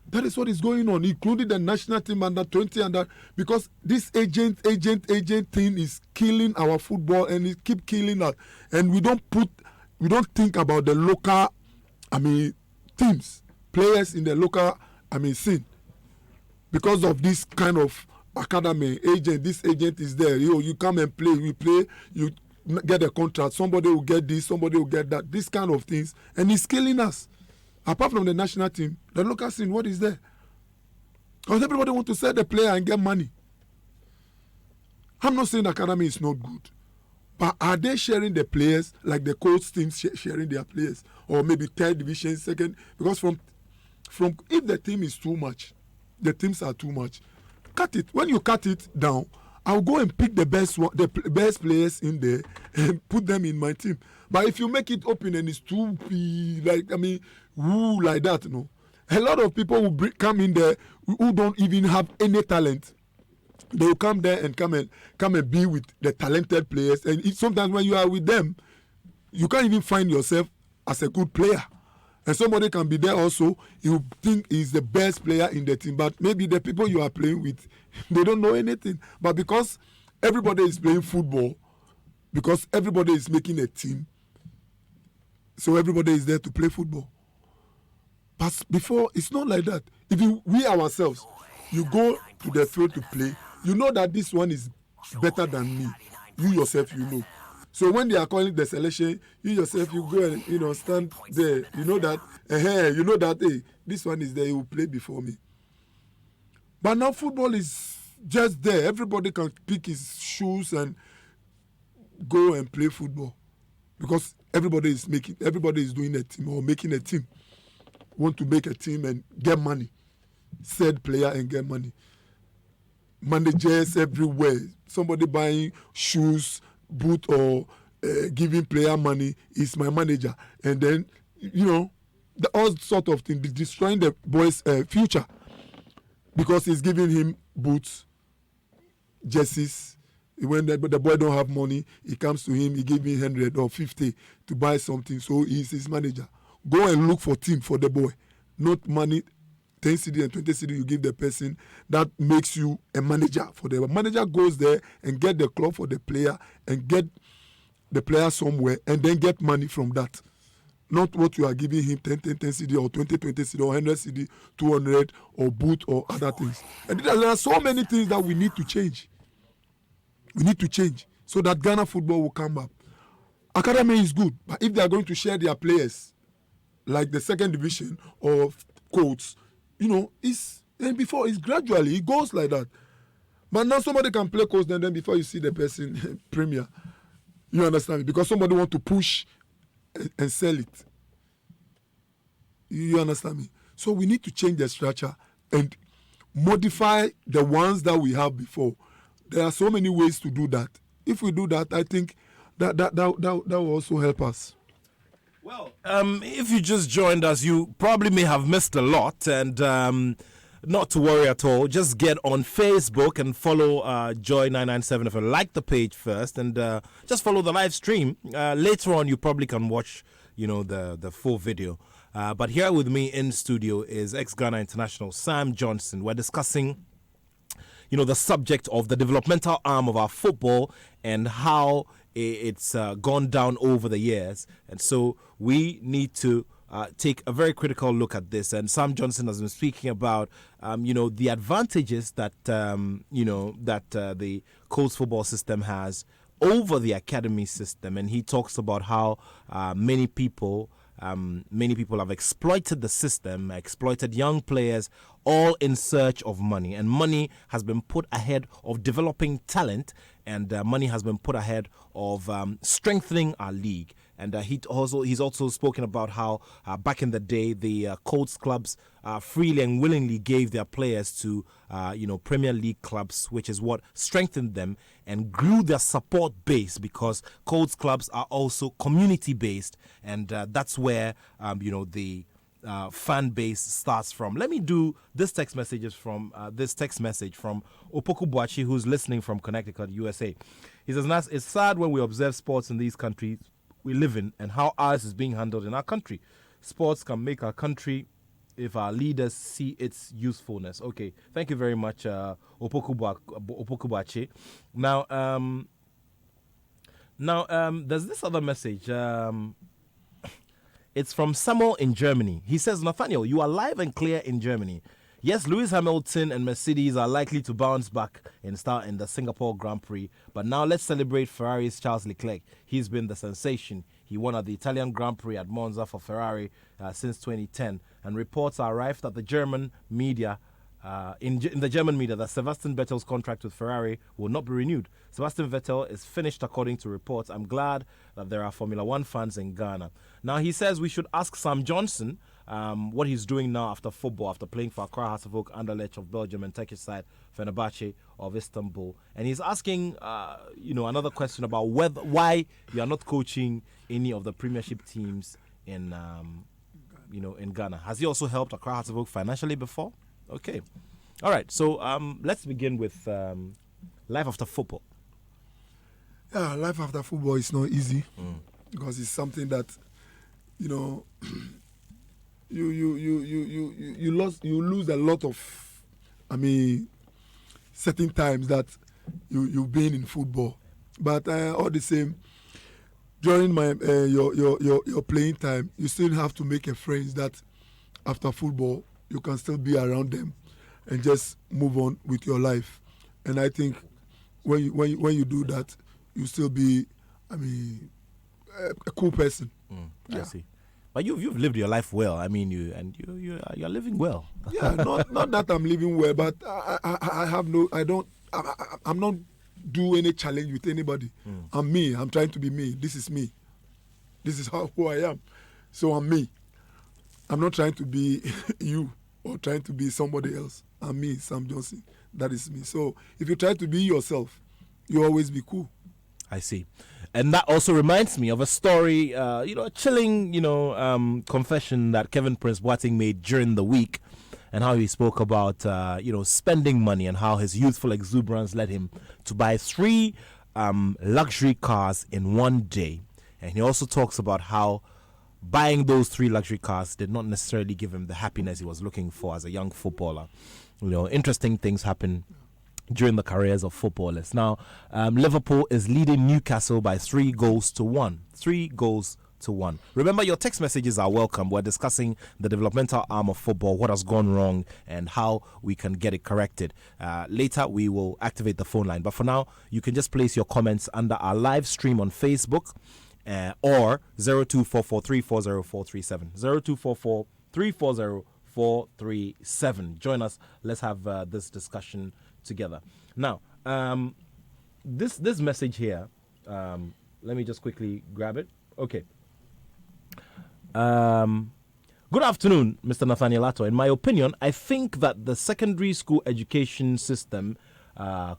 That is what is going on, including the national team under 20 and that, because this agent thing is killing our football and it keep killing us. And we don't think about the local, teams, players in the local, scene. Because of this kind of academy agent, this agent is there. You come and play, we play, you get a contract, somebody will get this, somebody will get that, this kind of things, and it's killing us. Apart from the national team, the local scene, what is there? Because everybody wants to sell the player and get money. I'm not saying the academy is not good, but are they sharing the players like the coach teams sharing their players, or maybe third division, second? Because from if the team is too much, the teams are too much, cut it. When you cut it down, I'll go and pick the best players in there and put them in my team. But if you make it open and it's too like that, a lot of people will come in there who don't even have any talent. They will come there and come and be with the talented players. And sometimes when you are with them, you can't even find yourself as a good player. And somebody can be there also, you think he's the best player in the team, but maybe the people you are playing with, they don't know anything. But because everybody is playing football, because everybody is making a team, so everybody is there to play football. But before, it's not like that. If we ourselves, you go to the field to play, you know that this one is better than me. You yourself, you know. So when they are calling the selection, you yourself, you go and stand there. You know that, hey, this one is there, he will play before me. But now football is just there. Everybody can pick his shoes and go and play football. Because everybody is doing a team or making a team. Want to make a team and get money. Said player and get money. Managers everywhere. Somebody buying shoes, boot, or giving player money is my manager. And then, all sort of things, destroying the boy's future. Because he's giving him boots, jerseys. When the boy don't have money, he comes to him, he give me 100 or 50 to buy something. So he's his manager. Go and look for team for the boy. Not money, 10 CD and 20 CD you give the person. That makes you a manager for the manager. Goes there and get the club for the player and get the player somewhere and then get money from that. Not what you are giving him 10 CD or 20 CD or 100 CD, 200 or boot or other things. And there are so many things that we need to change. We need to change so that Ghana football will come up. Academy is good, but if they are going to share their players, like the second division or coach, it's gradually, it goes like that. But now somebody can play coach, then before you see the person premier, you understand me? Because somebody want to push and sell it. You understand me? So we need to change the structure and modify the ones that we have before. There are so many ways to do that. If we do that, I think that will also help us. Well, if you just joined us, you probably may have missed a lot, and not to worry at all. Just get on Facebook and follow Joy 997 if you like the page first, and just follow the live stream. Later on, you probably can watch, the full video. But here with me in studio is ex-Ghana international Sam Johnson. We're discussing, the subject of the developmental arm of our football and how it's gone down over the years. And so we need to take a very critical look at this. And Sam Johnson has been speaking about, the advantages that, the Coast football system has over the academy system. And he talks about how many people have exploited the system, exploited young players all in search of money. And money has been put ahead of developing talent, and money has been put ahead of strengthening our league. And he's also spoken about how back in the day the Colts clubs freely and willingly gave their players to Premier League clubs, which is what strengthened them and grew their support base, because Colts clubs are also community based, and that's where the fan base starts from. Let me do this text message from Opoku Boachi, who's listening from Connecticut, USA. He says, "Nas, it's sad when we observe sports in these countries we live in and how ours is being handled in our country. Sports can make our country if our leaders see its usefulness." Okay, thank you very much, Opoku Boachi. Now, there's this other message. It's from Samuel in Germany. He says, "Nathaniel, you are live and clear in Germany. Yes, Lewis Hamilton and Mercedes are likely to bounce back and start in the Singapore Grand Prix. But now let's celebrate Ferrari's Charles Leclerc. He's been the sensation. He won at the Italian Grand Prix at Monza for Ferrari since 2010. And reports are arrived at the German media, in the German media, that Sebastian Vettel's contract with Ferrari will not be renewed. Sebastian Vettel is finished according to reports. I'm glad that there are Formula One fans in Ghana." Now, he says we should ask Sam Johnson what he's doing now after football, after playing for Accra Hasselhoek, Anderlecht of Belgium, and Turkish side Fenerbahce of Istanbul. And he's asking, another question about why you are not coaching any of the Premiership teams in Ghana. Has he also helped Accra Hasselhoek financially before? Okay. All right. So let's begin with life after football. Yeah, life after football is not easy because it's something that you lose a lot of, certain times that you've been in football. But all the same, during my your playing time, you still have to make a friends that after football you can still be around them and just move on with your life. And I think when you do that, you still be, a cool person. I see. But you've lived your life well. I mean, you're living well. Yeah, not that I'm living well, but I'm not do any challenge with anybody. I'm me. I'm trying to be me. This is me. This is who I am. So I'm me. I'm not trying to be you or trying to be somebody else. I'm me, Sam Johnson. That is me. So if you try to be yourself, you always be cool. I see. And that also reminds me of a story, a chilling, confession that Kevin Prince Boateng made during the week, and how he spoke about, spending money and how his youthful exuberance led him to buy 3 luxury cars in one day. And he also talks about how buying those 3 luxury cars did not necessarily give him the happiness he was looking for as a young footballer. Interesting things happen during the careers of footballers. Now, Liverpool is leading Newcastle by 3-1. 3-1. Remember, your text messages are welcome. We're discussing the developmental arm of football, what has gone wrong, and how we can get it corrected. Later, we will activate the phone line. But for now, you can just place your comments under our live stream on Facebook or 0244340437. 0244340437. Join us. Let's have this discussion together. Now, this message here, let me just quickly grab it. Okay. Good afternoon, Mr. Nathaniel Atto. In my opinion, I think that the secondary school education system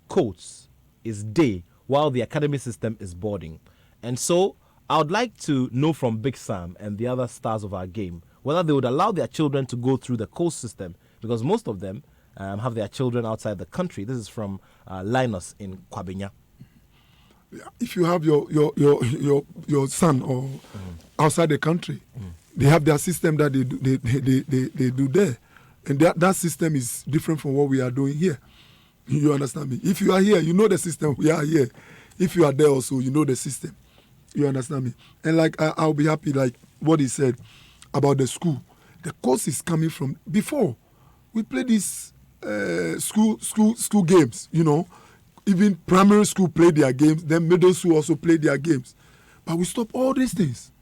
codes is day, while the academy system is boarding. And so, I would like to know from Big Sam and the other stars of our game whether they would allow their children to go through the coast system, because most of them have their children outside the country. This is from Linus in Kwabenya. If you have your son or outside the country, they have their system that they do there, and that system is different from what we are doing here. You understand me? If you are here, you know the system. We are here. If you are there also, you know the system. You understand me? And like I'll be happy, like what he said about the school. The course is coming from before. We play these school games. Even primary school play their games. Then middle school also play their games. But we stop all these things,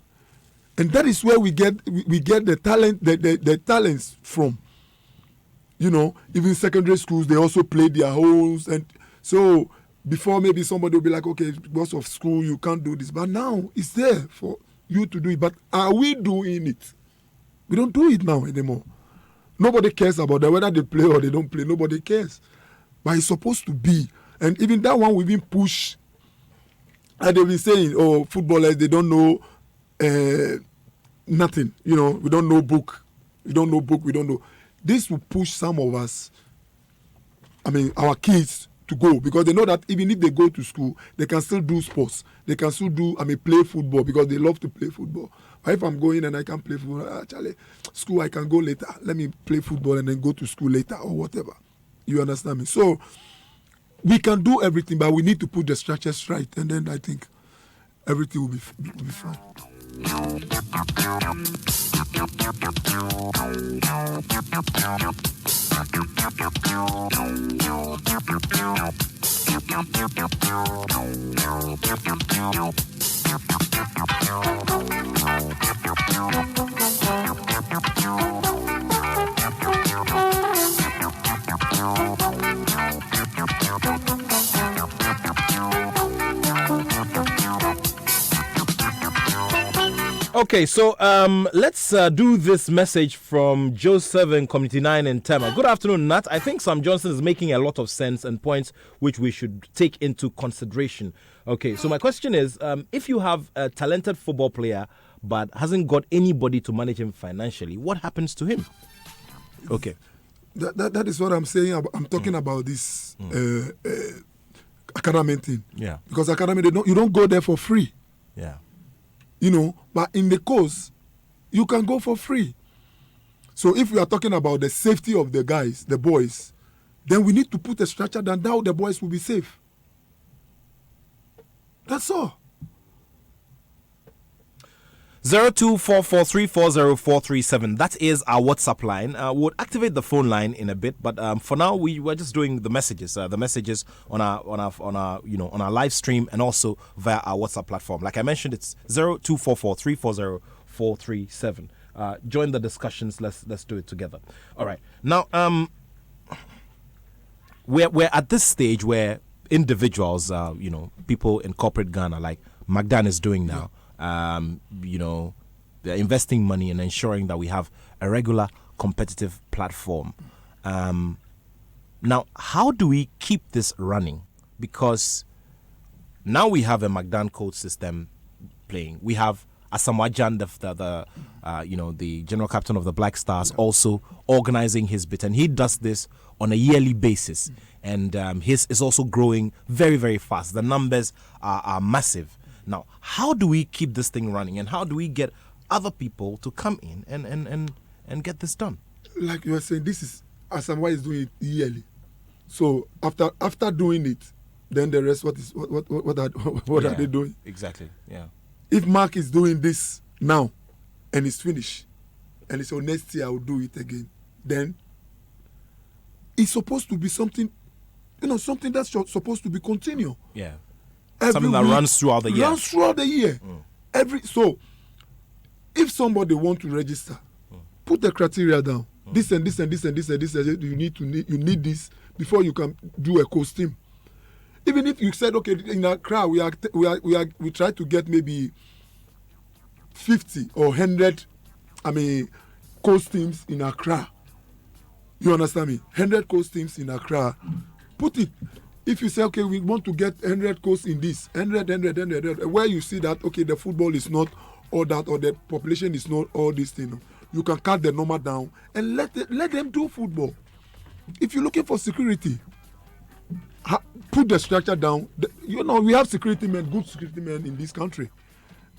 and that is where we get the talent, the talents from. You know, even secondary schools, they also play their holes. And so before maybe somebody will be like, okay, because of school, you can't do this. But now it's there for you to do it. But are we doing it? We don't do it now anymore. Nobody cares about that, whether they play or they don't play. Nobody cares. But it's supposed to be. And even that one, we've been pushed. And they've been saying, oh, footballers, they don't know nothing. You know, we don't know book. We don't know book. We don't know. This will push some of us, our kids, to go, because they know that even if they go to school, they can still do sports. They can still do, play football, because they love to play football. But if I'm going and I can't play football, actually, school, I can go later. Let me play football and then go to school later or whatever. You understand me? So we can do everything, but we need to put the structures right, and then I think everything will be fine. Okay, so let's do this message from Joseph in Community 9 in Tema. Good afternoon, Nat. I think Sam Johnson is making a lot of sense and points which we should take into consideration. Okay, so my question is, if you have a talented football player but hasn't got anybody to manage him financially, what happens to him? Okay. That is what I'm saying. I'm talking about this academy thing. Yeah. Because academy, you don't go there for free. Yeah. You know, but in the course, you can go for free. So if we are talking about the safety of the guys, the boys, then we need to put a structure that now the boys will be safe. That's all. 0244340437. That is our WhatsApp line. We'll activate the phone line in a bit, but for now we're just doing the messages. The messages on our live stream and also via our WhatsApp platform. Like I mentioned, it's 0244340437. Join the discussions. Let's do it together. All right. Now we're at this stage where individuals, people in corporate Ghana, like Magdan is doing now. They're investing money and ensuring that we have a regular competitive platform. Now, how do we keep this running? Because now we have a Magdan code system playing. We have Asamoah Gyan, the general captain of the Black Stars, also organizing his bit, and he does this on a yearly basis. And his is also growing very, very fast. The numbers are massive. Now, how do we keep this thing running, and how do we get other people to come in and get this done? Like you were saying, this is Asamoah is doing it yearly. So after doing it, then the rest, what are they doing? Exactly. Yeah. If Mark is doing this now and it's finished, and it's next year I will do it again, then it's supposed to be something, something that's supposed to be continual. Yeah. Something that runs throughout the year. Runs throughout the year. So, if somebody want to register, put the criteria down. This and this and this and this and this. You need this before you can do a costume. Even if you said, okay, in Accra we try to get maybe 50 or 100, costumes in Accra. You understand me? 100 costumes in Accra. Put it. If you say, okay, we want to get 100 coats in this, 100, where you see that, okay, the football is not all that, or the population is not all this thing, you can cut the number down and let them do football. If you're looking for security, put the structure down. We have security men, good security men in this country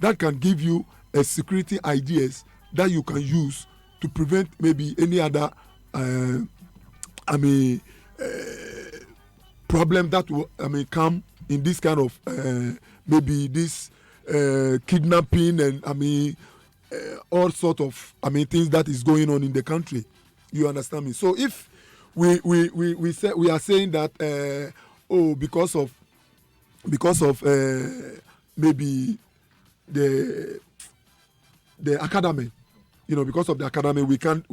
that can give you security ideas that you can use to prevent maybe any other, problem that will come in this kind of maybe this kidnapping and all sort of things that is going on in the country. You understand me? So if we are saying that because of maybe the academy, because of the academy we can't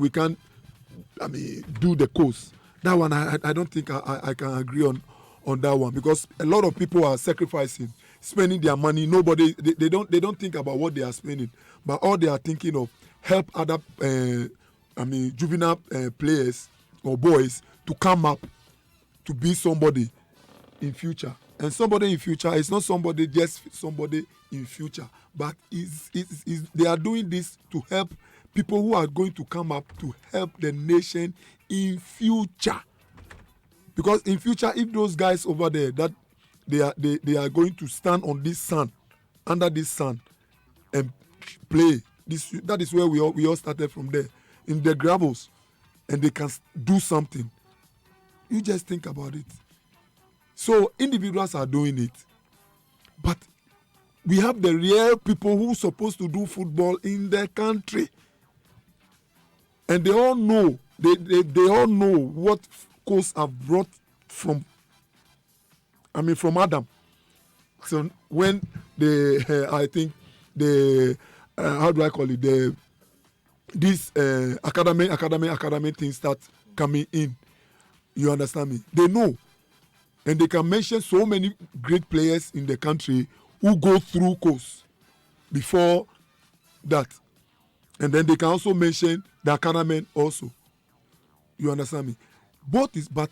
do the course. That one, I don't think I can agree on that one, because a lot of people are sacrificing, spending their money. Nobody, they don't think about what they are spending, but all they are thinking of help other, juvenile players or boys to come up to be somebody in future. And somebody in future is not somebody just somebody in future, but they are doing this to help people who are going to come up to help the nation in future. Because in future, if those guys over there that they are going to stand on this sun, under this sun, and play this, that is where we all started from there, in the gravels, and they can do something. You just think about it. So individuals are doing it, but we have the real people who are supposed to do football in the country, and they all know they all know what course have brought from Adam. So when I think how do I call it, this academy things start coming in, you understand me, they know, and they can mention so many great players in the country who go through course before that, and then they can also mention the academy also. You understand me? Both is, but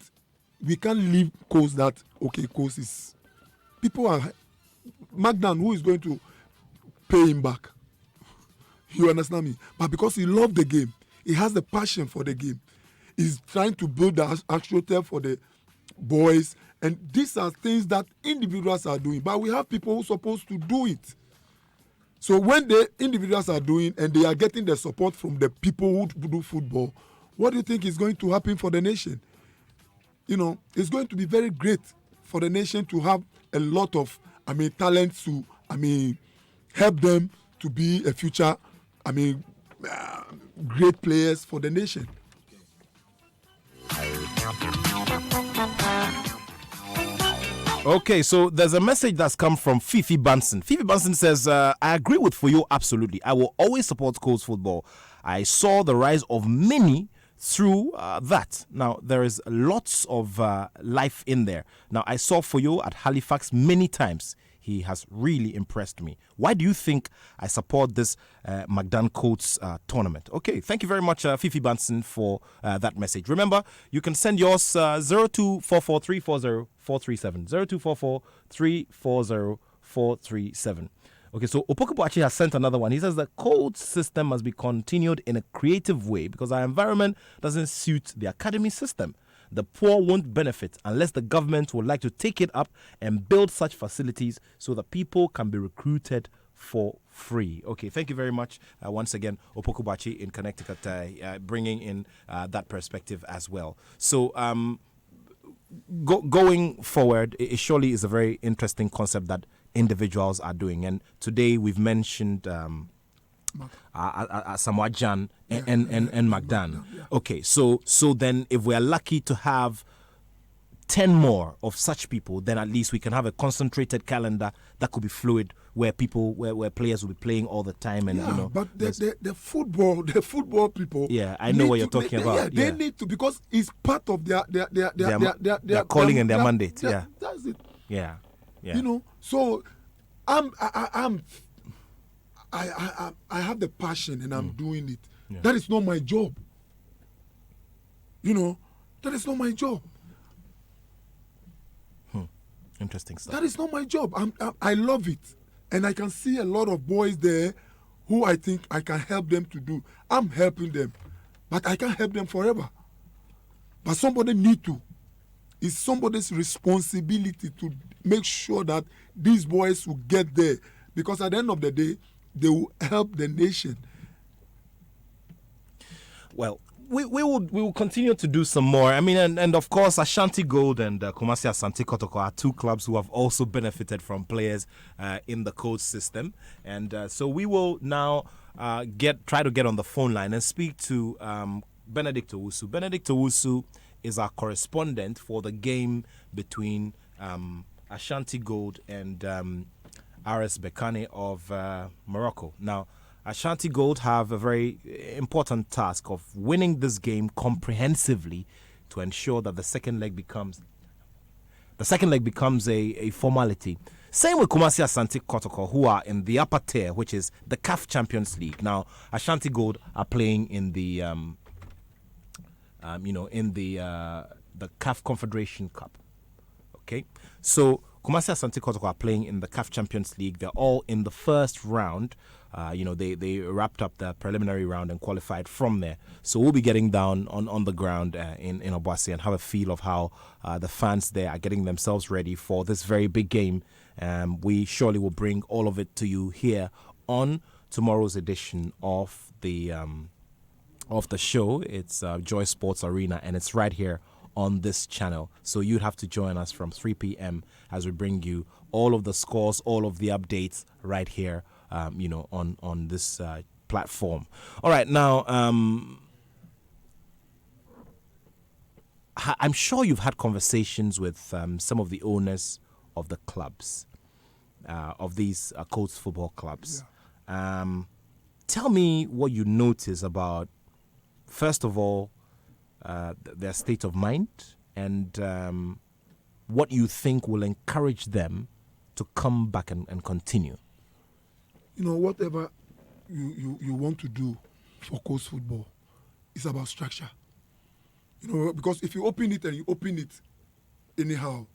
we can't leave course that, okay, course is, people are, Magdan, who is going to pay him back? You understand me? But because he loves the game, he has the passion for the game, he's trying to build the astroturf for the boys, and these are things that individuals are doing, but we have people who are supposed to do it. So when the individuals are doing and they are getting the support from the people who do football, what do you think is going to happen for the nation? You know, it's going to be very great for the nation to have a lot of, talents to, help them to be a future, great players for the nation. Okay, so there's a message that's come from Fifi Banson. Fifi Banson says, I agree with Fuyo absolutely. I will always support Coast football. I saw the rise of many through that. Now, there is lots of life in there. Now, I saw Fuyo at Halifax many times. He has really impressed me. Why do you think I support this Magdan Coates tournament? Okay, thank you very much, Fifi Banson, for that message. Remember, you can send yours 0244340437. 0244340437. Okay, so Opokubo actually has sent another one. He says the code system must be continued in a creative way because our environment doesn't suit the academy system. The poor won't benefit unless the government would like to take it up and build such facilities so that people can be recruited for free. Okay, thank you very much once again, Opokubachi in Connecticut, bringing in that perspective as well. So going forward, it surely is a very interesting concept that individuals are doing. And today we've mentioned Samoa Jan and Magdan. Okay, so then if we're lucky to have 10 more of such people, then at least we can have a concentrated calendar that could be fluid, where people, where players will be playing all the time, and you know. But the football people. Yeah, I know what you're talking about. They need to, because it's part of their calling and their mandate. Yeah, that's it. Yeah. You know, so I have the passion and I'm doing it. Yeah. That is not my job. You know, that is not my job. Interesting stuff. That is not my job. I love it. And I can see a lot of boys there who I think I can help them to do. I'm helping them. But I can't help them forever. But somebody need to. It's somebody's responsibility to make sure that these boys will get there. Because at the end of the day, they will help the nation. Well, we will continue to do some more. I mean, and of course, Ashanti Gold and Kumasi Asante Kotoko are two clubs who have also benefited from players in the coach system. And so we will now try to get on the phone line and speak to Benedict Owusu. Benedict Owusu is our correspondent for the game between Ashanti Gold and RS Berkane of Morocco. Now, Ashanti Gold have a very important task of winning this game comprehensively to ensure that the second leg becomes a formality. Same with Kumasi Asante Kotoko, who are in the upper tier, which is the CAF Champions League. Now, Ashanti Gold are playing in the the CAF Confederation Cup. Okay, so Kumasi Asante Kotoko are playing in the CAF Champions League. They're all in the first round. They wrapped up the preliminary round and qualified from there. So we'll be getting down on the ground in Obuasi and have a feel of how the fans there are getting themselves ready for this very big game. We surely will bring all of it to you here on tomorrow's edition of the show. It's Joy Sports Arena, and it's right here on this channel. So you'd have to join us from 3 p.m. as we bring you all of the scores, all of the updates right here, on this platform. All right, now, I'm sure you've had conversations with some of the owners of the clubs, of these Colts football clubs. Yeah. Tell me what you notice about, first of all, their state of mind, and what you think will encourage them to come back and continue. Whatever you want to do for Colts football, it's about structure. Because if you open it and you open it anyhow,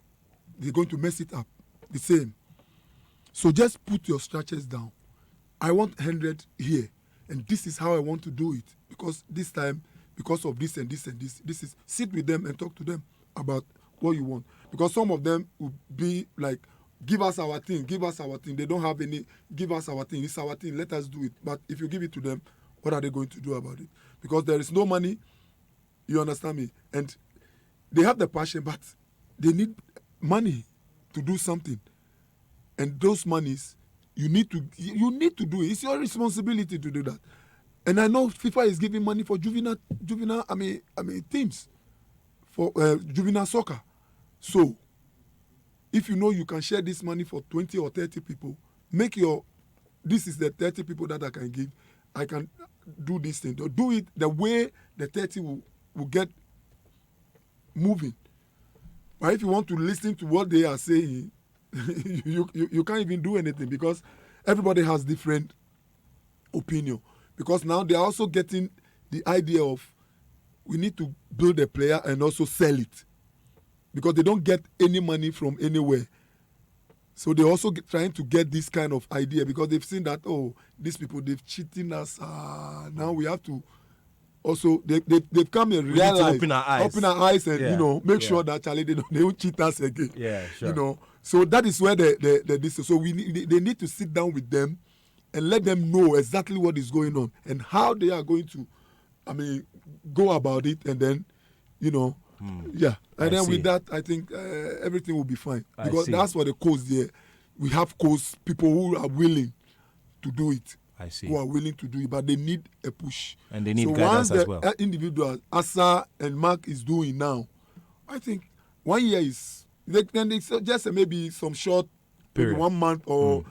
they're going to mess it up. The same. So just put your structures down. I want 100 here, and this is how I want to do it. Because this time, because of this and this and this is, sit with them and talk to them about what you want. Because some of them will be like, give us our thing, give us our thing. They don't have any, give us our thing, it's our thing, let us do it. But if you give it to them, what are they going to do about it? Because there is no money, you understand me? And they have the passion, but they need money to do something. And those monies, you need to do it. It's your responsibility to do that. And I know FIFA is giving money for juvenile teams, for juvenile soccer. So, if you know you can share this money for 20 or 30 people, this is the 30 people that I can give. I can do this thing. Do it the way the 30 will get moving. But if you want to listen to what they are saying, you can't even do anything, because everybody has different opinion. Because now they are also getting the idea of, we need to build a player and also sell it, because they don't get any money from anywhere. So they're also trying to get this kind of idea, because they've seen that, these people, they've cheating us. Now we have to also, they've come and realize, open our eyes and make sure that Charlie, they won't cheat us again. Yeah, sure. So that is where so they need to sit down with them and let them know exactly what is going on and how they are going to, go about it, and then, yeah. And then with that, I think everything will be fine, because that's what the coach there. We have coach people who are willing to do it. I see. Who are willing to do it, but they need a push. And they need guidance as well. Individuals, Asa and Mark is doing now, I think 1 year is, then it's just maybe some short period, maybe 1 month or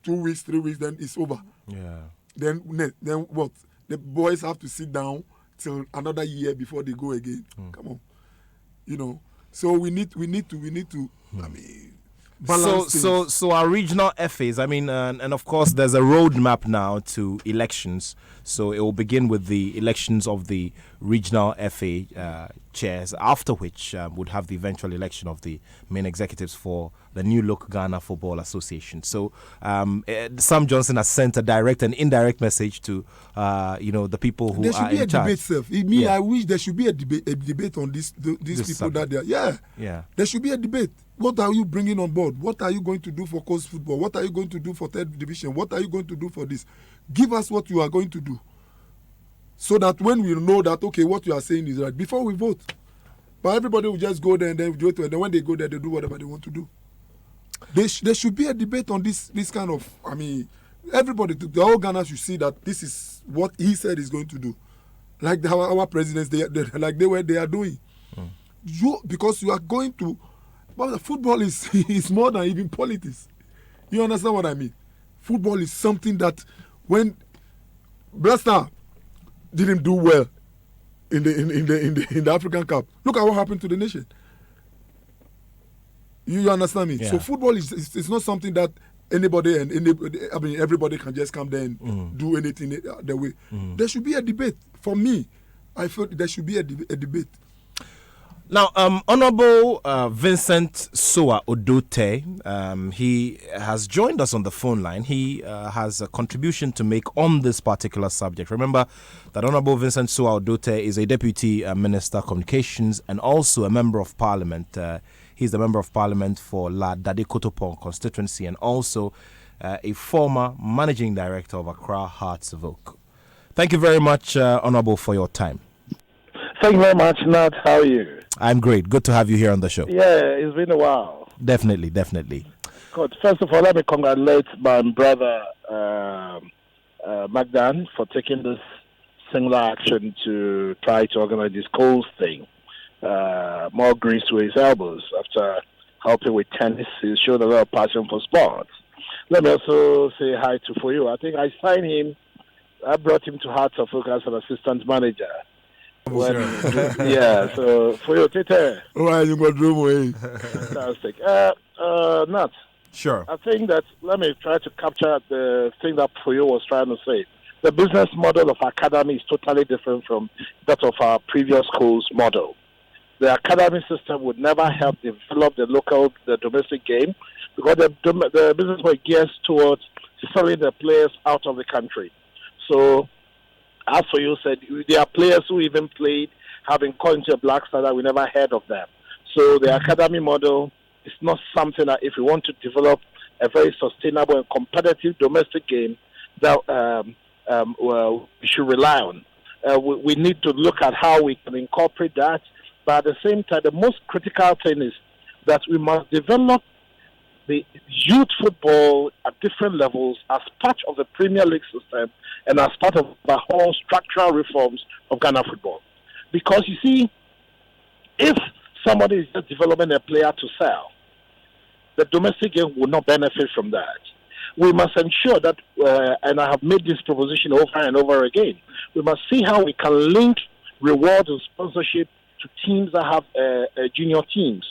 2 weeks, 3 weeks, then it's over. Yeah. Then what? The boys have to sit down till another year before they go again. Come on, So we need to. balance. So our regional FAs. And of course, there's a roadmap now to elections. So it will begin with the elections of the regional FA chairs, after which would have the eventual election of the main executives for the new look Ghana Football Association. So Sam Johnson has sent a direct and indirect message to the people who are in charge. There should be a debate, I wish there should be a debate on these people subject. That they are. Yeah. There should be a debate. What are you bringing on board? What are you going to do for coast football? What are you going to do for third division? What are you going to do for this? Give us what you are going to do, so that when we know that, okay, what you are saying is right, before we vote. But everybody will just go there and then do it, and then when they go there, they do whatever they want to do. There should be a debate on this kind of, everybody, the whole Ghana should see that this is what he said he's going to do. Like our presidents, they are doing. Because you are going to, but football is more than even politics. You understand what I mean? Football is something that when Black Star didn't do well in the African Cup. Look at what happened to the nation. You understand me? Yeah. So football is not something that everybody can just come there and do anything their way. There should be a debate. For me, I feel there should be a debate. Now, Honorable Vincent Soa Odote, he has joined us on the phone line. He has a contribution to make on this particular subject. Remember that Honorable Vincent Soa Odote is a Deputy Minister of Communications and also a Member of Parliament. He's the Member of Parliament for La Dade Kotopong constituency and also a former Managing Director of Accra Hearts of Oak. Thank you very much, Honorable, for your time. Thank you very much, Nat. How are you? I'm great. Good to have you here on the show. Yeah, it's been a while. Definitely. Good. First of all, let me congratulate my brother Magdan for taking this singular action to try to organize this Coles thing. More grease to his elbows after helping with tennis. He showed a lot of passion for sports. Let me also say hi to Foyo. I think I signed him. I brought him to Hearts of Oak as an assistant manager. Yeah, so for your Twitter. Why you got room away? Fantastic. Nat. Sure. I think that let me try to capture the thing that Foyo was trying to say. The business model of academy is totally different from that of our previous schools model. The academy system would never help develop the domestic game because the business model gears towards selling the players out of the country. So, as for you said, there are players who even played, having come into a Black Star that we never heard of them. So the academy model is not something that if we want to develop a very sustainable and competitive domestic game that we should rely on. We need to look at how we can incorporate that. But at the same time, the most critical thing is that we must develop the youth football at different levels as part of the Premier League system and as part of the whole structural reforms of Ghana football. Because you see, if somebody is just developing a player to sell, the domestic game will not benefit from that. We must ensure that, and I have made this proposition over and over again, we must see how we can link reward and sponsorship to teams that have junior teams.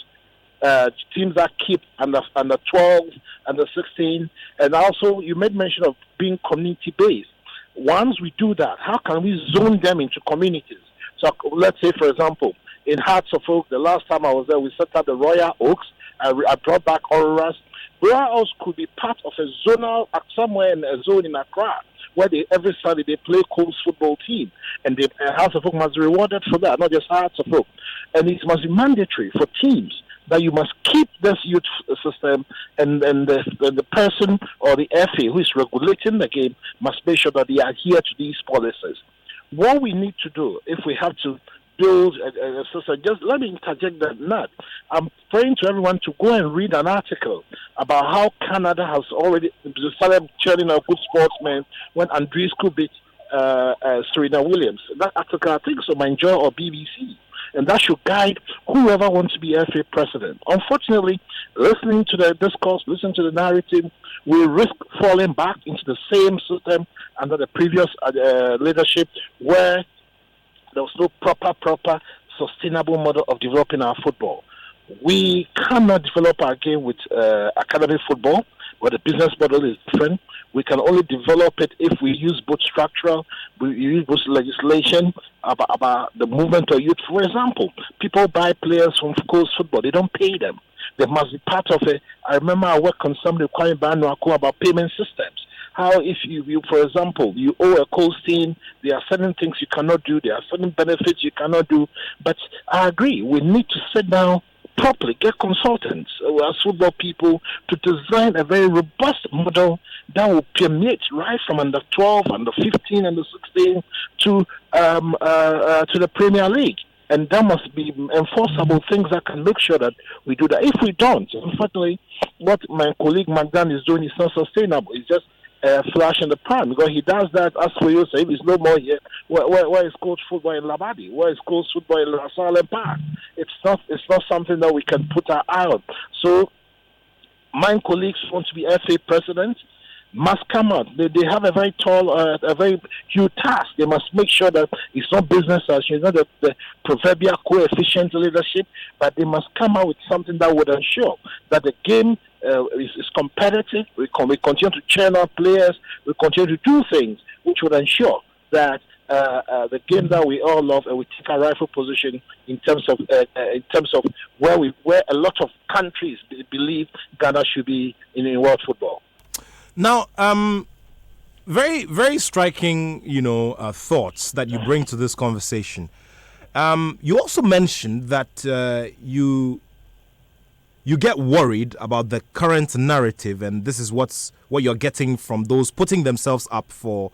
Teams that keep under 12, under 16, and also you made mention of being community-based. Once we do that, how can we zone them into communities? So let's say, for example, in Hearts of Oak, the last time I was there, we set up the Royal Oaks. I brought back Auroras. Royal Oaks could be part of a zonal, somewhere in a zone in Accra, where every Sunday they play Coles football team. And the Hearts of Oak must be rewarded for that, not just Hearts of Oak. And it must be mandatory for teams that you must keep this youth system and the person or the FA who is regulating the game must make sure that they adhere to these policies. What we need to do, if we have to build a system, just let me interject that, Nat. I'm praying to everyone to go and read an article about how Canada has already started churning out good sportsmen when Andriescu beat Serena Williams. That article, I think, is on my Enjoy or BBC. And that should guide whoever wants to be FA president. Unfortunately, listening to the discourse, listening to the narrative, we risk falling back into the same system under the previous leadership where there was no proper, sustainable model of developing our football. We cannot develop our game with academy football, where the business model is different. We can only develop it if we use both structural, we use both legislation about the movement of youth. For example, people buy players from Coles football. They don't pay them. They must be part of it. I remember I worked on some requirement by Nwako about payment systems. How if you, for example, you owe a Coles team, there are certain things you cannot do. There are certain benefits you cannot do. But I agree, we need to sit down properly, get consultants as football people to design a very robust model that will permeate right from under 12, under 15, under 16 to the Premier League. And that must be enforceable things that can make sure that we do that. If we don't, unfortunately, what my colleague Magdan is doing is not sustainable. It's just a flash in the pan because he does that, as for you say, he's no more here. Where is coach football in Labadi? Where is coach football in Lasalle Park? It's not something that we can put our eye on. So my colleagues want to be FA president. must come out. They have a very tall, a very huge task. They must make sure that it's not business as usual, not the proverbial coefficient leadership, but they must come out with something that would ensure that the game is competitive. We continue to churn out players. We continue to do things which would ensure that the game that we all love, and we take a rightful position in terms of where a lot of countries believe Ghana should be in world football. Now, very, very striking, thoughts that you bring to this conversation. You also mentioned that you get worried about the current narrative, and this is what you're getting from those putting themselves up for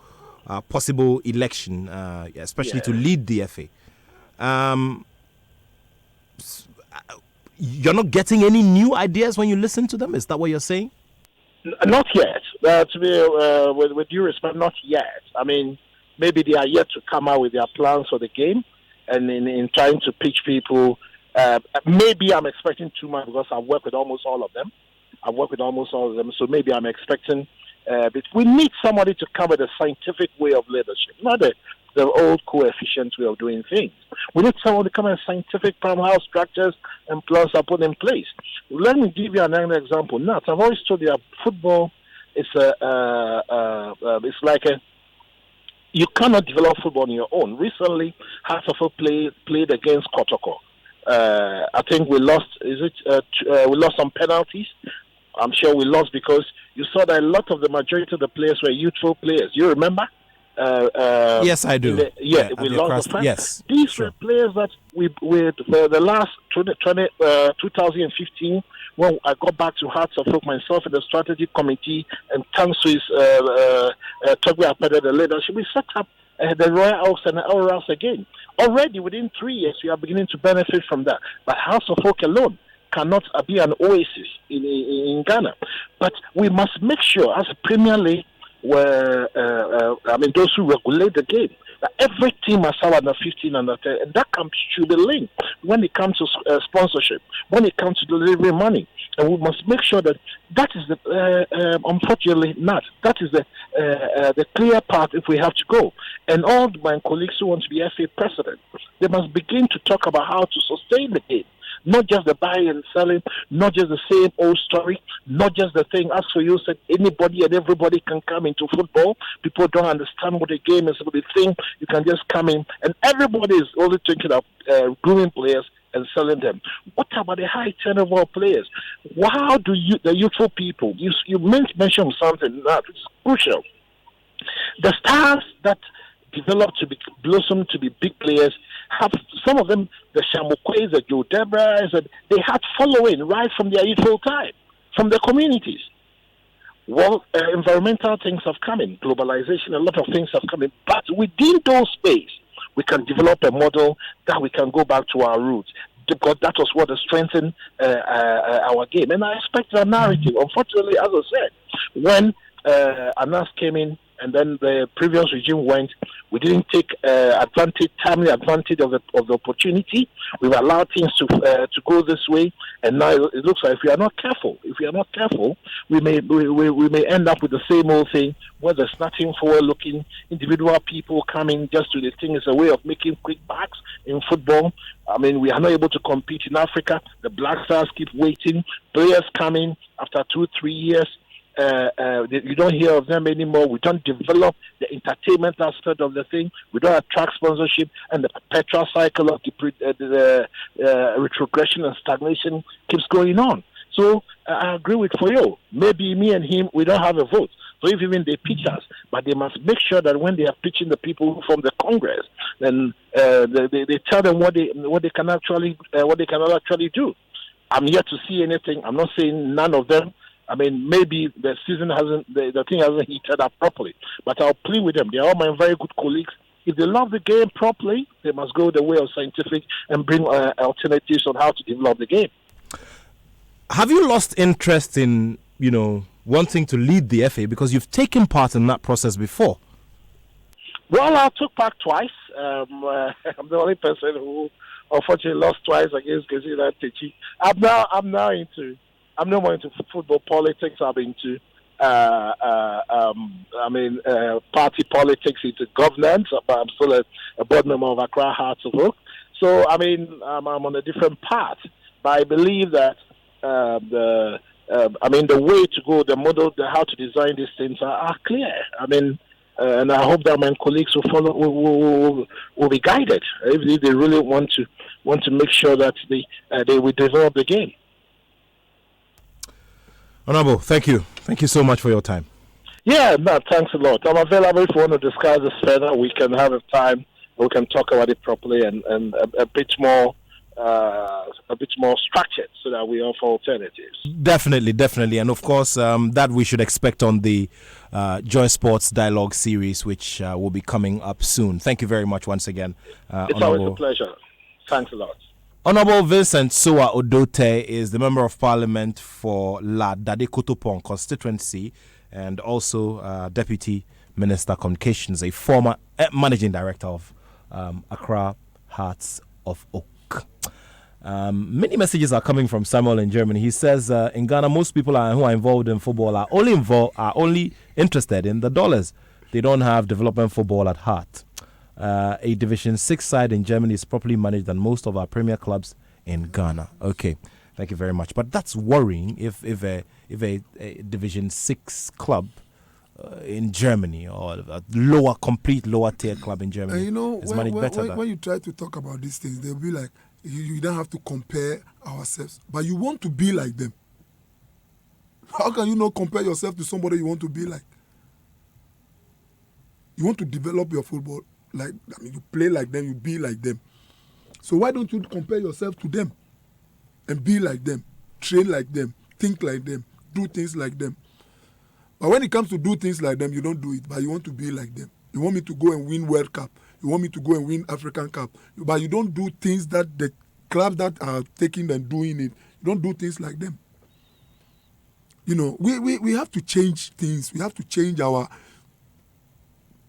possible election, especially to lead the FA. You're not getting any new ideas when you listen to them? Is that what you're saying? Not yet. To be with due respect, not yet. I mean, maybe they are yet to come out with their plans for the game, and in trying to pitch people. Maybe I'm expecting too much because I've worked with almost all of them. So maybe I'm expecting. But we need somebody to come with a scientific way of leadership, not the old coefficient way of doing things. We need someone to come with scientific how structures and plans are put in place. Let me give you another example. Now, I've always told you that football is it's like you cannot develop football on your own. Recently, Hearts of Oak played against Kotoko. I think we lost. We lost some penalties. I'm sure we lost because you saw that a lot of the majority of the players were youthful players. You remember? Yes, I do. We lost the fight. Yes, these were players that we for the last 2015, when I got back to Hearts of Oak myself in the strategy committee, and thanks to his Togbe Apede, the leadership, we set up the Royal Oaks and the Orals again. Already within 3 years, we are beginning to benefit from that. But House of Oak alone cannot be an oasis in Ghana. But we must make sure, as a Premier League, those who regulate the game, that every team must have under 15 and under 10, and that should be linked when it comes to sponsorship, when it comes to delivering money. And we must make sure that is the, unfortunately not, that is the clear path if we have to go. And all my colleagues who want to be FA president, they must begin to talk about how to sustain the game. Not just the buying and selling, not just the same old story, not just the thing. As for you said, anybody and everybody can come into football. People don't understand what the game is, but they think you can just come in, and everybody is only thinking of grooming players and selling them. What about the high turnover of players? How do the youthful people? You mentioned something that is crucial. The stars that develop to blossom to be big players have, some of them, the Shamukwe's, the Joe Debras, they had following right from their youthful time, from the communities. Well, environmental things have come in, globalization, a lot of things have come in, but within those space, we can develop a model that we can go back to our roots, because that was what strengthened our game. And I expect a narrative. Unfortunately, as I said, when Anas came in, and then the previous regime went, we didn't take timely advantage of the opportunity. We've allowed things to go this way, and now it looks like if we are not careful, we may end up with the same old thing, where there's nothing forward-looking. Individual people coming just to the thing is a way of making quick bucks in football. I mean, we are not able to compete in Africa. The Black Stars keep waiting. Players coming after 2-3 years. You don't hear of them anymore. We don't develop the entertainment aspect of the thing. We don't attract sponsorship, and the perpetual cycle of the retrogression and stagnation keeps going on. So I agree with Foyo. Maybe me and him, we don't have a vote. So if even they pitch us, but they must make sure that when they are pitching the people from the Congress, then they tell them what they can actually do. I'm yet to see anything. I'm not saying none of them. I mean, maybe the season the thing hasn't heated up properly. But I'll plead with them. They are all my very good colleagues. If they love the game properly, they must go the way of scientific and bring alternatives on how to develop the game. Have you lost interest in, wanting to lead the FA because you've taken part in that process before? Well, I took part twice. I'm the only person who unfortunately lost twice against Gezina Techi. I'm no more into football politics. I'm into party politics into governance, but I'm still a board member of Accra Hearts of Oak. So, I'm on a different path. But I believe that the way to go, the model, how to design these things are clear. And I hope that my colleagues will follow, will be guided if they really want to make sure that they will develop the game. Honorable, thank you. Thank you so much for your time. Yeah, no, thanks a lot. I'm available if you want to discuss this further. We can have a time. We can talk about it properly and a bit more structured so that we offer alternatives. Definitely, and of course that we should expect on the Joy Sports Dialogue series, which will be coming up soon. Thank you very much once again. It's always a pleasure. Thanks a lot. Honorable Vincent Soa Odote is the Member of Parliament for La Dade Kotopon constituency and also Deputy Minister Communications, a former Managing Director of Accra Hearts of Oak. Many messages are coming from Samuel in Germany. He says in Ghana, most people who are involved in football are only interested in the dollars. They don't have development football at heart. A Division 6 side in Germany is properly managed than most of our premier clubs in Ghana. Okay, thank you very much. But that's worrying if a Division 6 club in Germany or a complete lower tier club in Germany is managed better. When you try to talk about these things, they'll be like, you don't have to compare ourselves, but you want to be like them. How can you not compare yourself to somebody you want to be like? You want to develop your football. You play like them, you be like them. So why don't you compare yourself to them and be like them, train like them, think like them, do things like them? But when it comes to do things like them, you don't do it, but you want to be like them. You want me to go and win World Cup. You want me to go and win African Cup. But you don't do things that the clubs that are taking and doing it, you don't do things like them. We have to change things. We have to change our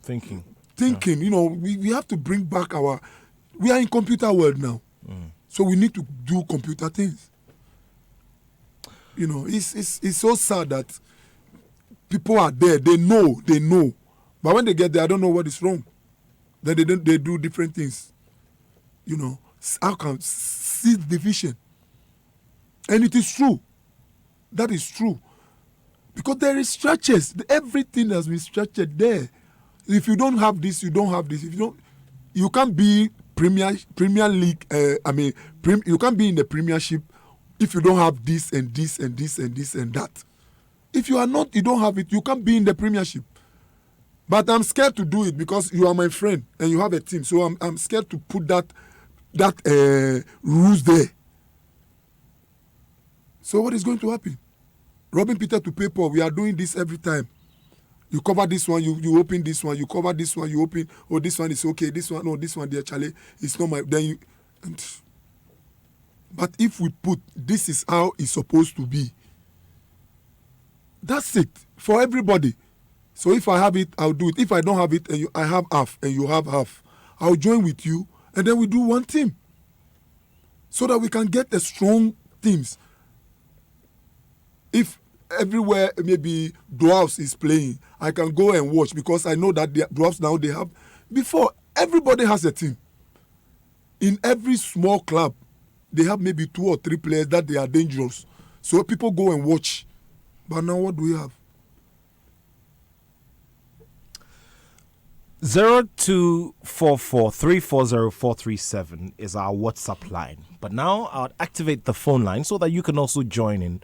thinking. We have to bring back we are in computer world now. So we need to do computer things. It's so sad that people are there, they know. But when they get there, I don't know what is wrong. Then they do different things. How can see division? And it is true. That is true. Because there is structures. Everything has been structured there. If you don't have this, you don't have this. If you can't be Premier League. You can't be in the Premiership if you don't have this and this and this and this and that. If you don't have it, you can't be in the Premiership. But I'm scared to do it because you are my friend and you have a team. So I'm scared to put that rules there. So what is going to happen? Robbing Peter to pay Paul. We are doing this every time. You cover this one, you open this one. You cover this one, you open. Oh, this one is okay. This one, no, this one, dear Charlie, it's not my. But if we put this is how it's supposed to be, that's it for everybody. So if I have it, I'll do it. If I don't have it, and I have half, and you have half, I'll join with you, and then we do one team, so that we can get the strong teams. If everywhere maybe Dwarfs is playing, I can go and watch because I know that the Dwarfs now they have. Before, everybody has a team. In every small club, they have maybe 2 or 3 players that they are dangerous. So people go and watch. But now what do we have? 0244340437 is our WhatsApp line. But now I'll activate the phone line so that you can also join in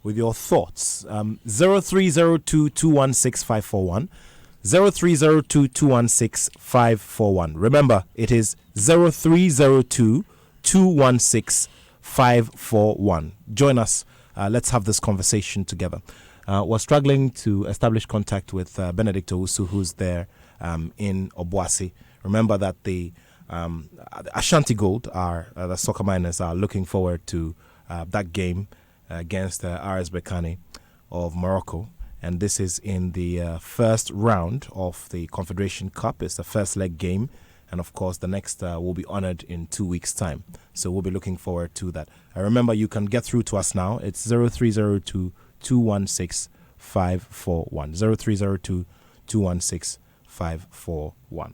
with your thoughts. 0302216541, 0302216541. Remember, it is 0302216541. Join us. Let's have this conversation together. We're struggling to establish contact with Benedict Owusu, who's there in Obuasi. Remember that the Ashanti Gold, the soccer miners, are looking forward to that game against RS Berkane of Morocco. And this is in the first round of the Confederation Cup. It's the first leg game. And of course, the next will be honored in 2 weeks' time. So we'll be looking forward to that. Remember, you can get through to us now. It's 0302 216 541. 0302 216 541.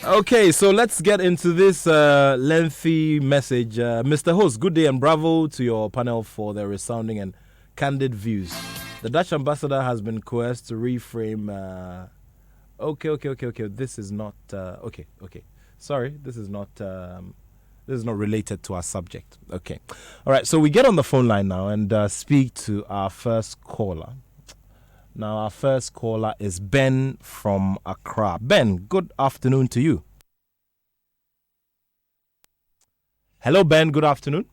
Okay, so let's get into this lengthy message. Mr. Host, good day and bravo to your panel for their resounding and candid views. The Dutch ambassador has been coerced to reframe. Okay. This is not. Okay. Sorry, this is not related to our subject. Okay. All right, so we get on the phone line now and speak to our first caller. Now, our first caller is Ben from Accra. Ben, good afternoon to you. Hello, Ben. Good afternoon.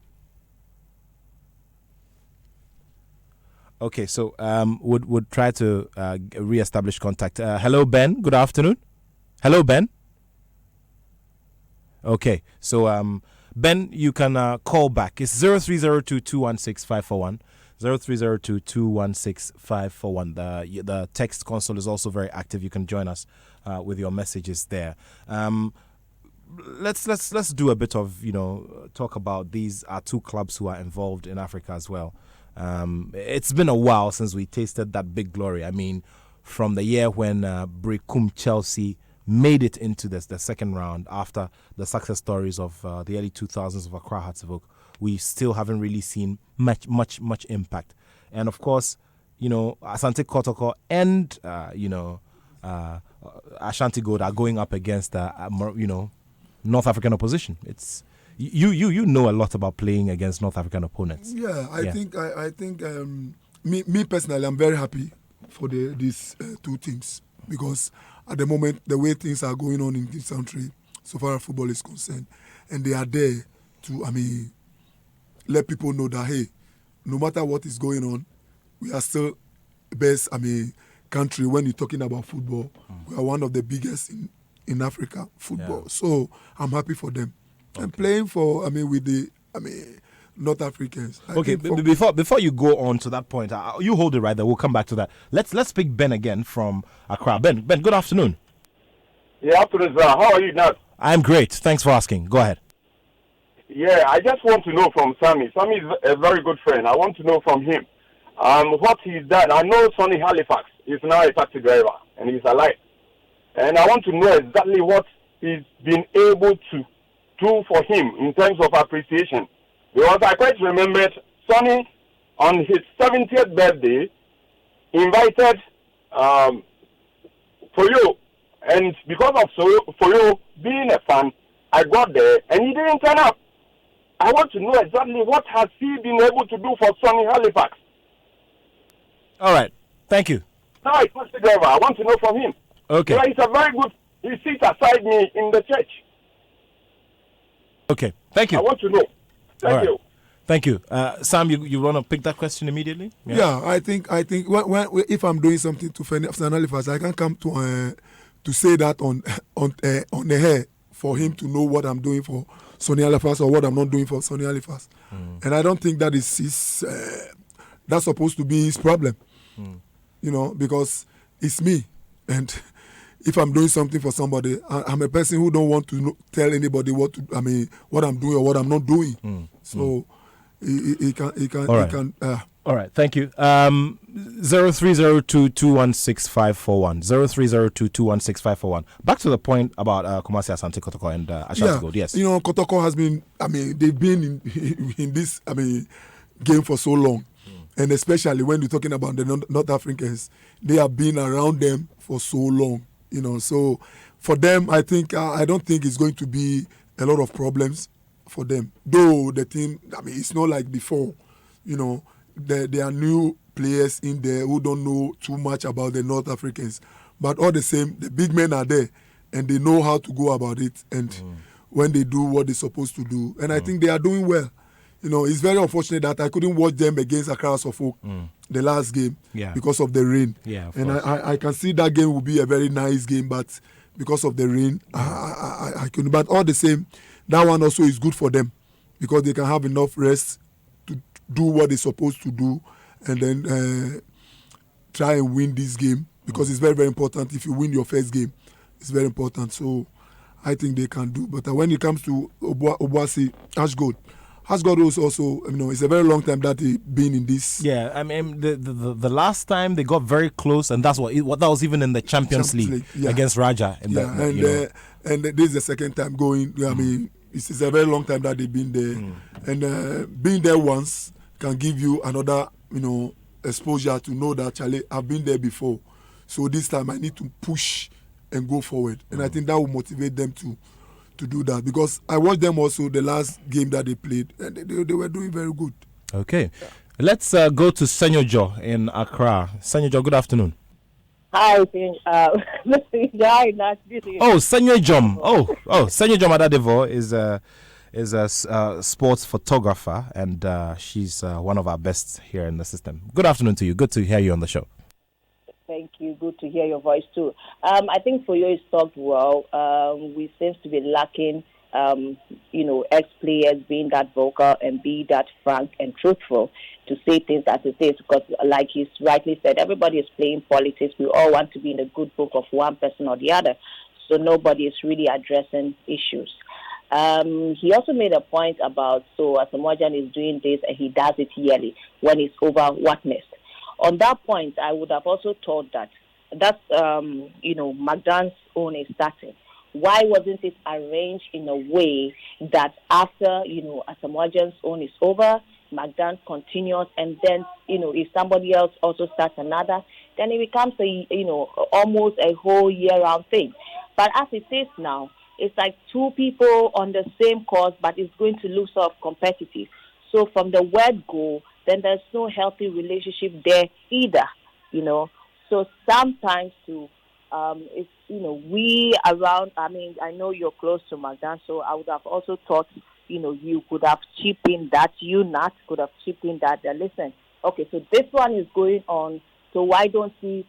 Okay, so would try to re-establish contact. Hello, Ben. Good afternoon. Hello, Ben. Okay, so Ben, you can call back. It's 0302 216 541. 0302 216 541. The text console is also very active. You can join us with your messages there. Let's do a bit of talk about these two clubs who are involved in Africa as well. It's been a while since we tasted that big glory. I mean, from the year when Brekum Chelsea made it into the second round after the success stories of the early 2000s of Accra Hearts of Oak, we still haven't really seen much impact. And of course, Asante Kotoko and Ashanti Gold are going up against North African opposition. It's you know a lot about playing against North African opponents. Yeah, I think me personally, I'm very happy for these two teams, because at the moment, the way things are going on in this country, so far as football is concerned, and they are there to, let people know that, hey, no matter what is going on, we are still best, country when you're talking about football. We are one of the biggest in Africa, football. Yeah. So I'm happy for them. Okay. And playing for, with the, North Africans. Okay, before you go on to that point, you hold it right there. We'll come back to that. Let's pick Ben again from Accra. Ben, good afternoon. Yeah, afternoon, sir. How are you now? I'm great. Thanks for asking. Go ahead. Yeah, I just want to know from Sammy. Sammy is a very good friend. I want to know from him what he's done. I know Sonny Halifax is now a taxi driver and he's alive. And I want to know exactly what he's been able to do for him in terms of appreciation. Because I quite remembered Sonny, on his 70th birthday, invited Foyo. And because of Foyo being a fan, I got there and he didn't turn up. I want to know exactly what has he been able to do for Sonny Halifax. All right. Thank you. Now it's taxi driver. I want to know from him. Okay. Yeah, he's a very good. He sits aside me in the church. Okay. Thank you. I want to know. Thank you. Thank you. Sam, you want to pick that question immediately? Yeah, I think when if I'm doing something to Sonny Halifax, I can come to say that on the air for him to know what I'm doing for Sonny Halifax or what I'm not doing for Sonny Halifax. And I don't think that is that's supposed to be his problem. Because it's me. And if I'm doing something for somebody, I'm a person who don't want to tell anybody what I'm doing or what I'm not doing. So he can. All right, thank you. 0302 216 541. 0302 216 541. Back to the point about Kumasi Asante Kotoko and Ashanti Gold. Yes. Kotoko has been. They've been in this. Game for so long, And especially when you're talking about the North Africans, they have been around them for so long, So for them, I don't think it's going to be a lot of problems for them. Though the team, it's not like before, there are new players in there who don't know too much about the North Africans. But all the same, the big men are there and they know how to go about it and when they do what they're supposed to do. And I think they are doing well. It's very unfortunate that I couldn't watch them against Accra Suffolk the last game because of the rain. Yeah, and I can see that game will be a very nice game, but because of the rain, I couldn't. But all the same, that one also is good for them because they can have enough rest to do what they're supposed to do and then try and win this game because it's very, very important. If you win your first game, it's very important. So I think they can do. But when it comes to Obuasi, Ashgold was also, it's a very long time that they've been in this. Yeah, I mean, the last time they got very close, and that's what that was even in the Champions League against Raja. And this is the second time going. I mean, it's a very long time that they've been there, and being there once can give you another, exposure to know that Charlie, I've been there before, so this time I need to push and go forward, and I think that will motivate them to do that because I watched them also the last game that they played and they were doing very good. Okay. Let's go to Senyojo in Accra. Senyojo, good afternoon. Hi, Oh, Senyojom. Senyojom Adadevo is a sports photographer and she's one of our best here in the system. Good afternoon to you. Good to hear you on the show. Thank you. Good to hear your voice too. I think for you it's talked well. We seem to be lacking, ex-players being that vocal and be that frank and truthful to say things as it is. Because, like he's rightly said, everybody is playing politics. We all want to be in the good book of one person or the other. So nobody is really addressing issues. He also made a point about Asamoah is doing this and he does it yearly when it's over what next. On that point, I would have also thought that Magdan's own is starting. Why wasn't it arranged in a way that after, Asamoah's own is over, Magdan continues, and then, if somebody else also starts another, then it becomes almost a whole year-round thing. But as it is now, it's like two people on the same course, but it's going to look sort of competitive. So from the word go, then there's no healthy relationship there either, So sometimes it's, we around, I know you're close to Magdan, so I would have also thought, you could have chipped in that, listen, okay, so this one is going on, so why don't we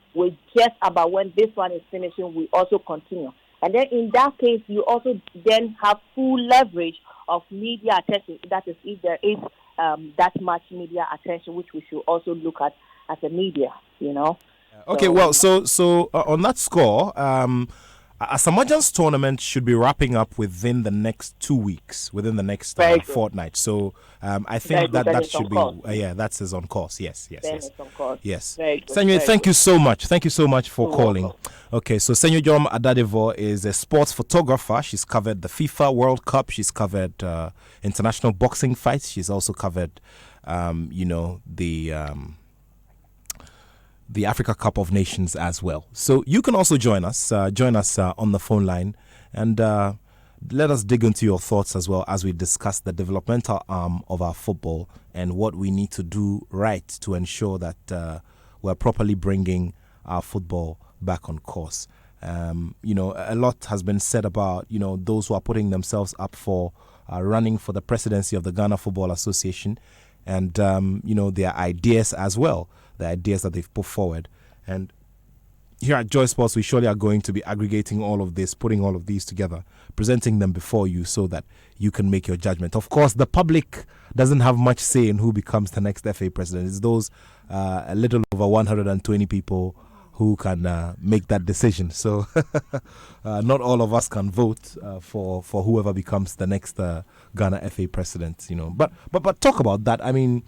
just about when this one is finishing, we also continue. And then in that case, you also then have full leverage of media attention, that is, if there is that much media attention, which we should also look at as a media, Okay, so on that score, Asamoah's tournament should be wrapping up within the next 2 weeks, within the next fortnight. So I think that should be, that is on course. Yes. Senyor, thank you so much. Thank you so much for calling. Okay, so Senyojom Adadevo is a sports photographer. She's covered the FIFA World Cup. She's covered international boxing fights. She's also covered, the Africa Cup of Nations as well. So you can also join us on the phone line and let us dig into your thoughts as well as we discuss the developmental arm of our football and what we need to do right to ensure that we're properly bringing our football back on course. A lot has been said about, those who are putting themselves up for running for the presidency of the Ghana Football Association and, their ideas as well. The ideas that they've put forward. And here at Joy Sports, we surely are going to be aggregating all of this, putting all of these together, presenting them before you so that you can make your judgment. Of course, the public doesn't have much say in who becomes the next FA president. It's those a little over 120 people who can make that decision. So not all of us can vote for whoever becomes the next Ghana FA president, But talk about that. I mean,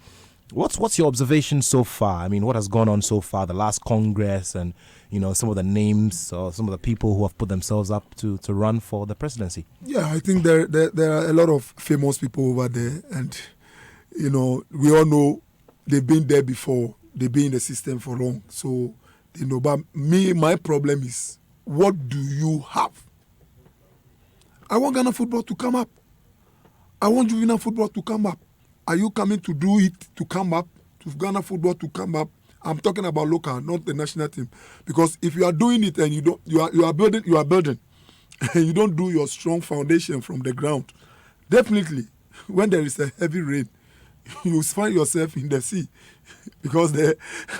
What's your observation so far? I mean, what has gone on so far? The last Congress and, some of the names or some of the people who have put themselves up to run for the presidency. Yeah, I think there are a lot of famous people over there. And, we all know they've been there before. They've been in the system for long, so they know. But my problem is, what do you have? I want Ghana football to come up. I want juvenile football to come up. Are you coming to do it to come up? To Ghana football to come up? I'm talking about local, not the national team. Because if you are doing it and you are building, and you don't do your strong foundation from the ground, definitely when there is a heavy rain, you find yourself in the sea, because the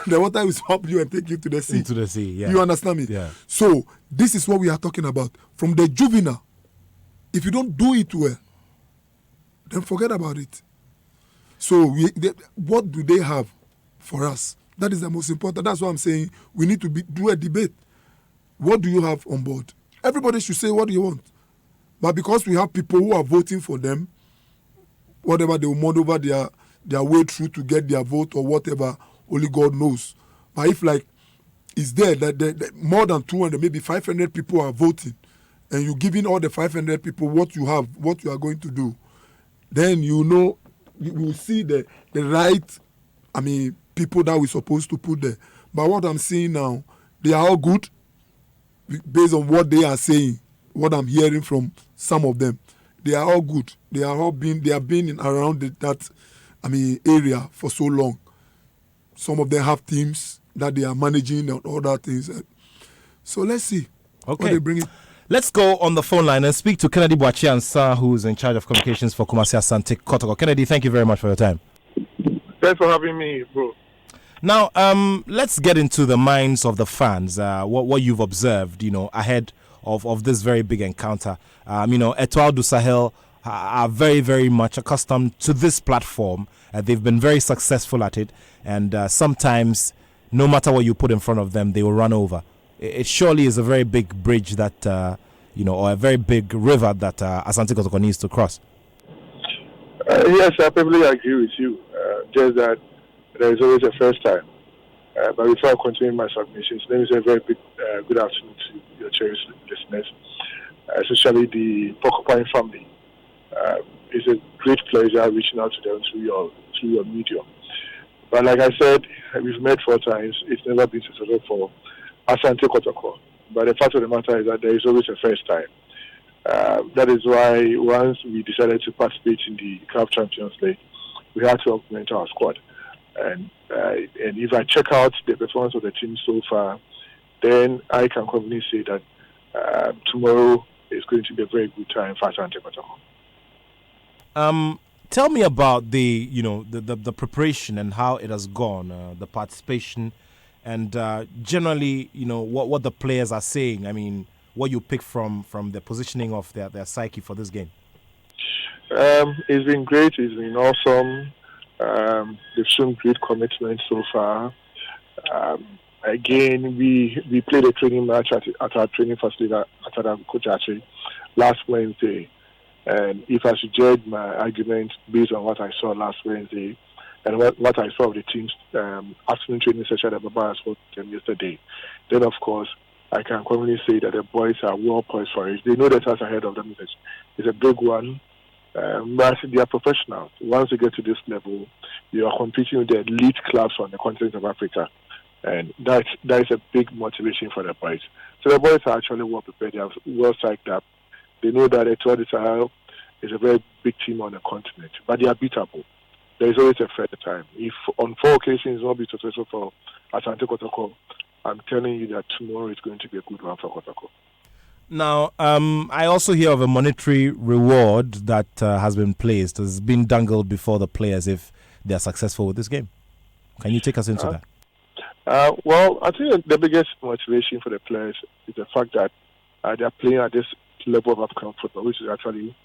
water will swap you and take you to the sea. Into the sea, yeah. You understand me? Yeah. So this is what we are talking about. From the juvenile, if you don't do it well, then forget about it. So what do they have for us? That is the most important. That's why I'm saying we need to do a debate. What do you have on board? Everybody should say, what do you want? But because we have people who are voting for them, whatever they will maneuver their way through to get their vote or whatever, only God knows. But if it's there that more than 200, maybe 500 people are voting, and you're giving all the 500 people what you have, what you are going to do, then you will see the right, people that we're supposed to put there. But what I'm seeing now, they are all good based on what they are saying, what I'm hearing from some of them. They are all good. They have been around that area for so long. Some of them have teams that they are managing and all that things. So let's see what they bring in. Let's go on the phone line and speak to Kennedy Boakye-Ansah, who's in charge of communications for Kumasi Asante Kotoko. Kennedy, thank you very much for your time. Thanks for having me, bro. Now, let's get into the minds of the fans. What you've observed, ahead of this very big encounter. Etoile du Sahel are very, very much accustomed to this platform. They've been very successful at it, and sometimes, no matter what you put in front of them, they will run over. It surely is a very big bridge that, or a very big river that Asante Kotoko needs to cross. Yes, I probably agree with you. Just that there is always a first time. But before I continue my submissions, let me say a very big good afternoon to your cherished listeners, especially the Porcupine family. It's a great pleasure reaching out to them through your medium. But like I said, we've met 4 times. It's never been successful for Asante Kotoko. But the fact of the matter is that there is always a first time. That is why once we decided to participate in the CAF Champions League, we had to augment our squad. And if I check out the performance of the team so far, then I can confidently say that tomorrow is going to be a very good time for Asante Kotoko. Tell me about the preparation and how it has gone, the participation, and generally, what the players are saying. I mean, what you pick from the positioning of their psyche for this game. It's been great. It's been awesome. They've shown great commitment so far. Again, we played a training match at our training facility at Adam Kojachi last Wednesday. And if I should judge my argument based on what I saw last Wednesday and what I saw of the team's afternoon training session at Baba Sport yesterday, then of course I can confidently say that the boys are well poised for it. They know the task ahead of them is a big one. But they are professionals. Once they get to this level, you are competing with the elite clubs on the continent of Africa. And that is a big motivation for the boys. So the boys are actually well prepared. They are well psyched up. They know that Etoile du Sahel is a very big team on the continent, but they are beatable. There is always a fair time. If on 4 occasions not be successful for Asante Kotoko, I'm telling you that tomorrow is going to be a good one for Kotoko. Now, I also hear of a monetary reward that has been placed, has been dangled before the players if they are successful with this game. Can you take us into that? Well, I think the biggest motivation for the players is the fact that they are playing at this level of African football, which is actually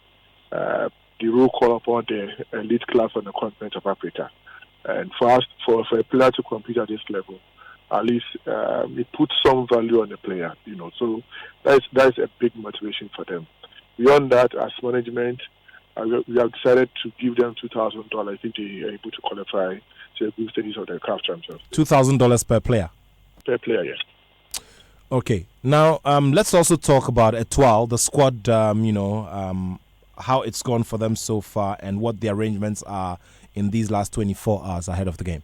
the rule call upon the elite class on the continent of Africa. And for a player to compete at this level, at least it puts some value on the player, So that is a big motivation for them. Beyond that, as management, we have decided to give them $2,000 if they are able to qualify to the group stages of the CAF Champions. $2,000 per player? Per player, yes. Okay. Now, let's also talk about Etoile, the squad, how it's gone for them so far and what the arrangements are in these last 24 hours ahead of the game.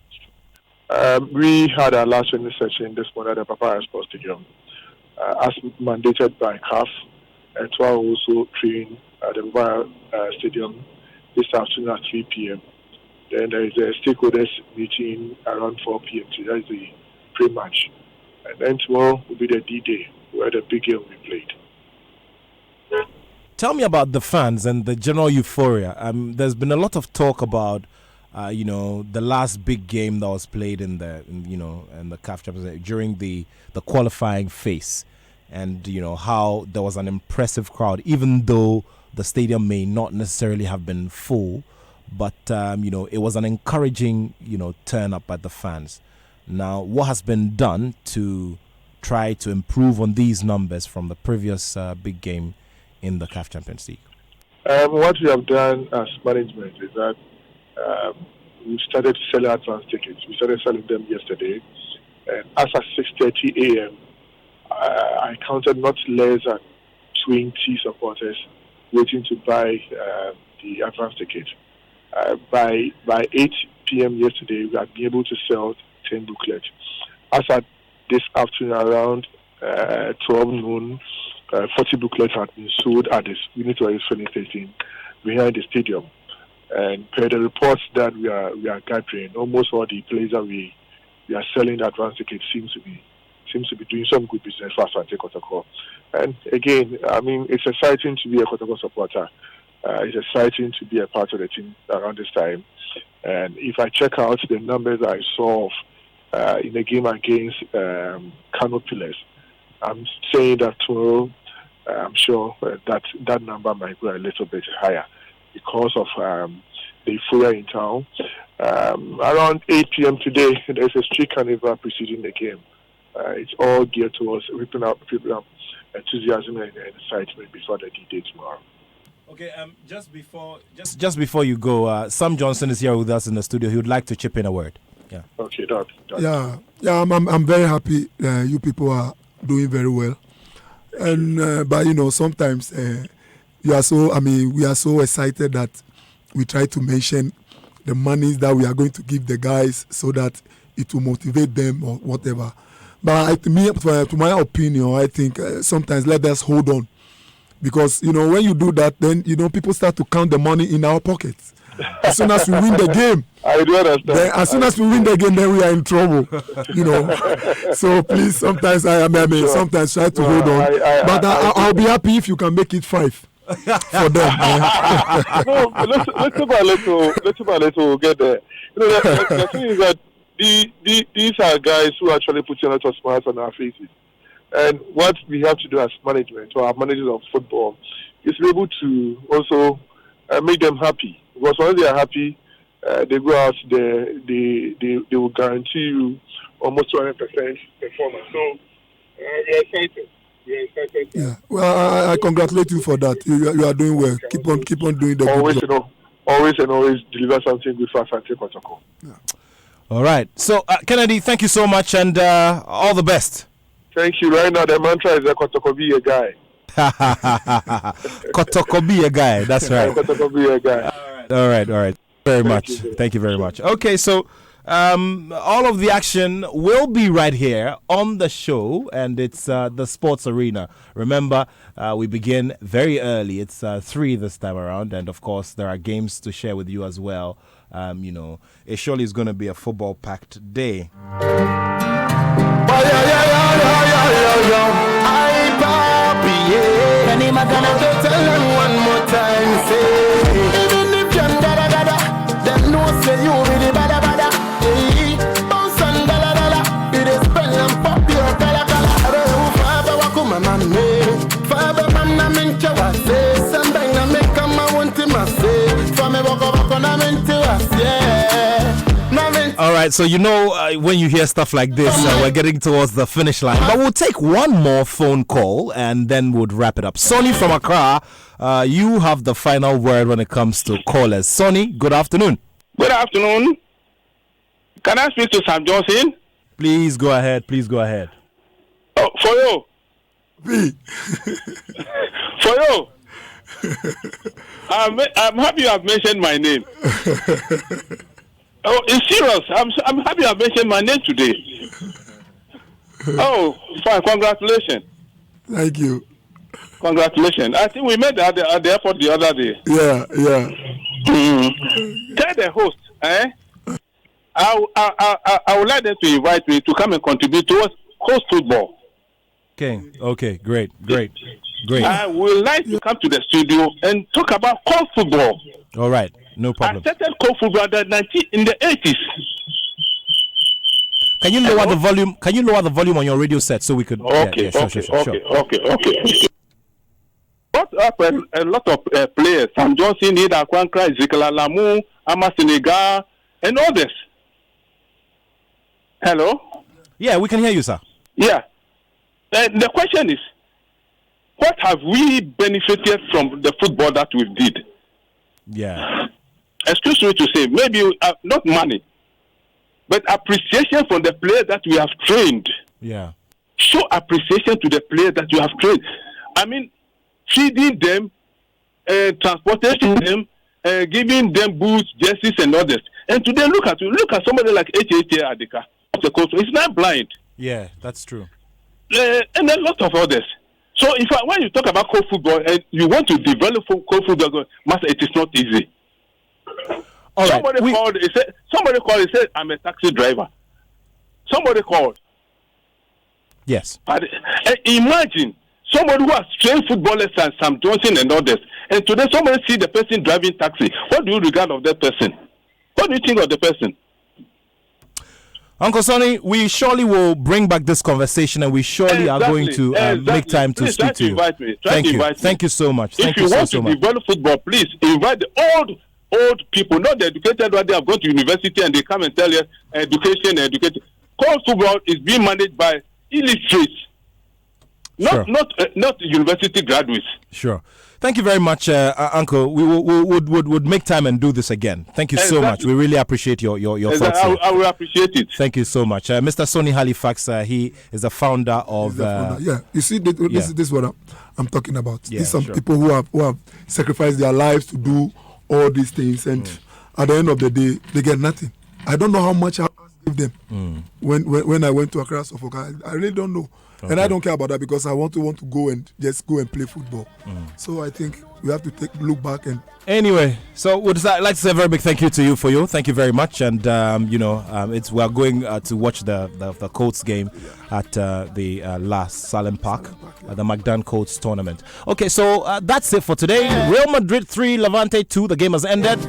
We had our last training session this morning at the Papaya Sports Stadium, as mandated by CAF, and to also train at the Papaya Stadium this afternoon at 3 p.m. Then there is a stakeholders meeting around 4 p.m. So that is the pre-match. And then tomorrow will be the D-Day, where the big game will be played. Tell me about the fans and the general euphoria. There's been a lot of talk about, the last big game that was played in the CAF Champions League during the qualifying phase, and how there was an impressive crowd, even though the stadium may not necessarily have been full, but it was an encouraging turn up by the fans. Now, what has been done to try to improve on these numbers from the previous big game in the CAF Champions League? What we have done as management is that we started selling advance tickets. We started selling them yesterday, and as at 6:30 a.m., I counted not less than 20 supporters waiting to buy the advance ticket. By 8 p.m. yesterday, we had been able to sell 10 booklets. As at this afternoon, around 12 noon, 40 booklets had been sold at the Unity filling station behind the stadium. And per the reports that we are gathering, almost all the players that we are selling the advance tickets seems to be doing some good business for Asante Kotoko. And again, I mean, it's exciting to be a Kotoko supporter. It's exciting to be a part of the team around this time. And if I check out the numbers I saw in the game against Kano Pillars, I'm saying that tomorrow, I'm sure that number might go a little bit higher because of the euphoria in town. Around 8 p.m. today, there's a street carnival preceding the game. It's all geared towards ripping up enthusiasm and excitement before the D-Day tomorrow. Okay, just before you go, Sam Johnson is here with us in the studio. He would like to chip in a word. Yeah. Okay, Yeah, I'm very happy. You people are doing very well, and but sometimes we are so excited that we try to mention the monies that we are going to give the guys so that it will motivate them or whatever. But to my opinion, I think sometimes let us hold on. Because, when you do that, then, people start to count the money in our pockets. As soon as we win the game, I do understand. Then we are in trouble, So please, sometimes sometimes try to hold on. But I'll be happy if you can make it 5 for them. No, little by little get there. The thing is that these are guys who actually put a lot of smiles on our faces. And what we have to do as management, or our managers of football, is be able to also make them happy. Because when they are happy, they go out there, they will guarantee you almost 200% performance. So we are excited. Yeah. Well, I congratulate you for that. You are doing well. Keep on doing the always, good job. Always deliver something good for Asante Kotoko. Yeah. All right. So, Kennedy, thank you so much, and all the best. Thank you. Right now, the mantra is Kotoko be a guy. Kotoko be a guy. That's right. Kotoko be a guy. All right. Thank you very much. Okay, so all of the action will be right here on the show, and it's the Sports Arena. Remember, we begin very early. It's 3 this time around, and of course, there are games to share with you as well. It surely is going to be a football-packed day. All right, so when you hear stuff like this, we're getting towards the finish line. But we'll take one more phone call and then we'll wrap it up. Sonny from Accra, you have the final word when it comes to callers. Sonny, good afternoon. Good afternoon. Can I speak to Sam Johnson? Please go ahead. Oh, for you. B. For you. I'm happy you have mentioned my name. Oh, it's serious. I'm happy I mentioned my name today. Oh, fine. Congratulations. Thank you. Congratulations. I think we met at the airport the other day. Yeah. Tell the host, I would like them to invite me to come and contribute towards host football. Okay, great. I would like to come to the studio and talk about cold football. All right, no problem. I started cold football in the 80s. Can you lower the volume? Can you lower the volume on your radio set so we could? Okay. What up? A lot of players: Sam Johnson, Ida Kwankra, Ezekiel Alamu, Ama Senegal, and others. Hello. Yeah, we can hear you, sir. Yeah. The question is, what have we benefited from the football that we did? Yeah. Excuse me to say, maybe not money, but appreciation for the players that we have trained. Yeah. Show appreciation to the players that you have trained. I mean, feeding them, transporting them, giving them boots, jerseys, and others. And today, look at somebody like H.H. Adika. He's not blind. Yeah, that's true. And a lot of others. So, when you talk about co football and you want to develop co football, master, it is not easy. Somebody called. He said, "I'm a taxi driver." Somebody called. Yes. But imagine somebody who has trained footballers and Sam Johnson and others, and today somebody see the person driving taxi. What do you regard of that person? What do you think of the person? Uncle Sonny, we surely will bring back this conversation, and we surely are going to make time to speak to you. Thank you so much. If you want to develop football, please invite the old people, not the educated one. They have gone to university and they come and tell you education. College football is being managed by illiterates, not university graduates. Sure. Thank you very much, Uncle. We would make time and do this again. Thank you so much. We really appreciate your thoughts. I will appreciate it. Thank you so much. Mr. Sonny Halifax, he is the founder of... yeah, you see, this is what I'm talking about. Yeah, These some people who have sacrificed their lives to do all these things, and at the end of the day, they get nothing. I don't know how much I give them when I went to Accra, Suffolk. I really don't know. Okay. And I don't care about that because I want to go and just go and play football. So I think we have to look back and. Anyway, so I'd like to say a very big thank you to you for you. Thank you very much, and we are going to watch the Colts game at the last Salem Park, the McDan Colts tournament. Okay, so that's it for today. Real Madrid 3, Levante 2. The game has ended.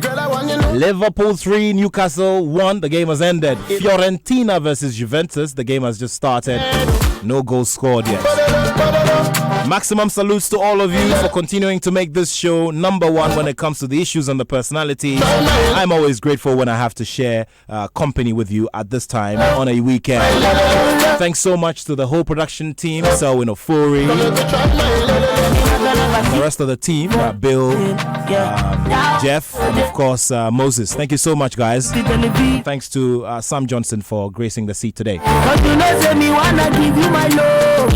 Liverpool 3, Newcastle 1. The game has ended. Fiorentina versus Juventus. The game has just started. No goals scored yet. Maximum salutes to all of you for continuing to make this show number one when it comes to the issues and the personalities. I'm always grateful when I have to share company with you at this time on a weekend. Thanks so much to the whole production team, Selwyn Ofori, the rest of the team, Bill, Jeff, and of course Moses. Thank you so much, guys. Thanks to Sam Johnson for gracing the seat today.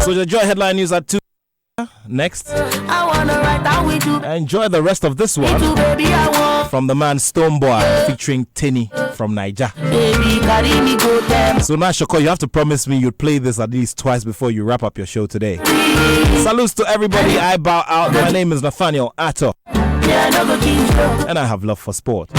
So the Joy Headline News at 2. Next, enjoy the rest of this one from the man Stoneboy featuring Tinny from Niger. So now, Shoko, you have to promise me you'd play this at least twice before you wrap up your show today. Salutes to everybody. I bow out. My name is Nathaniel Atto, and I have love for sport.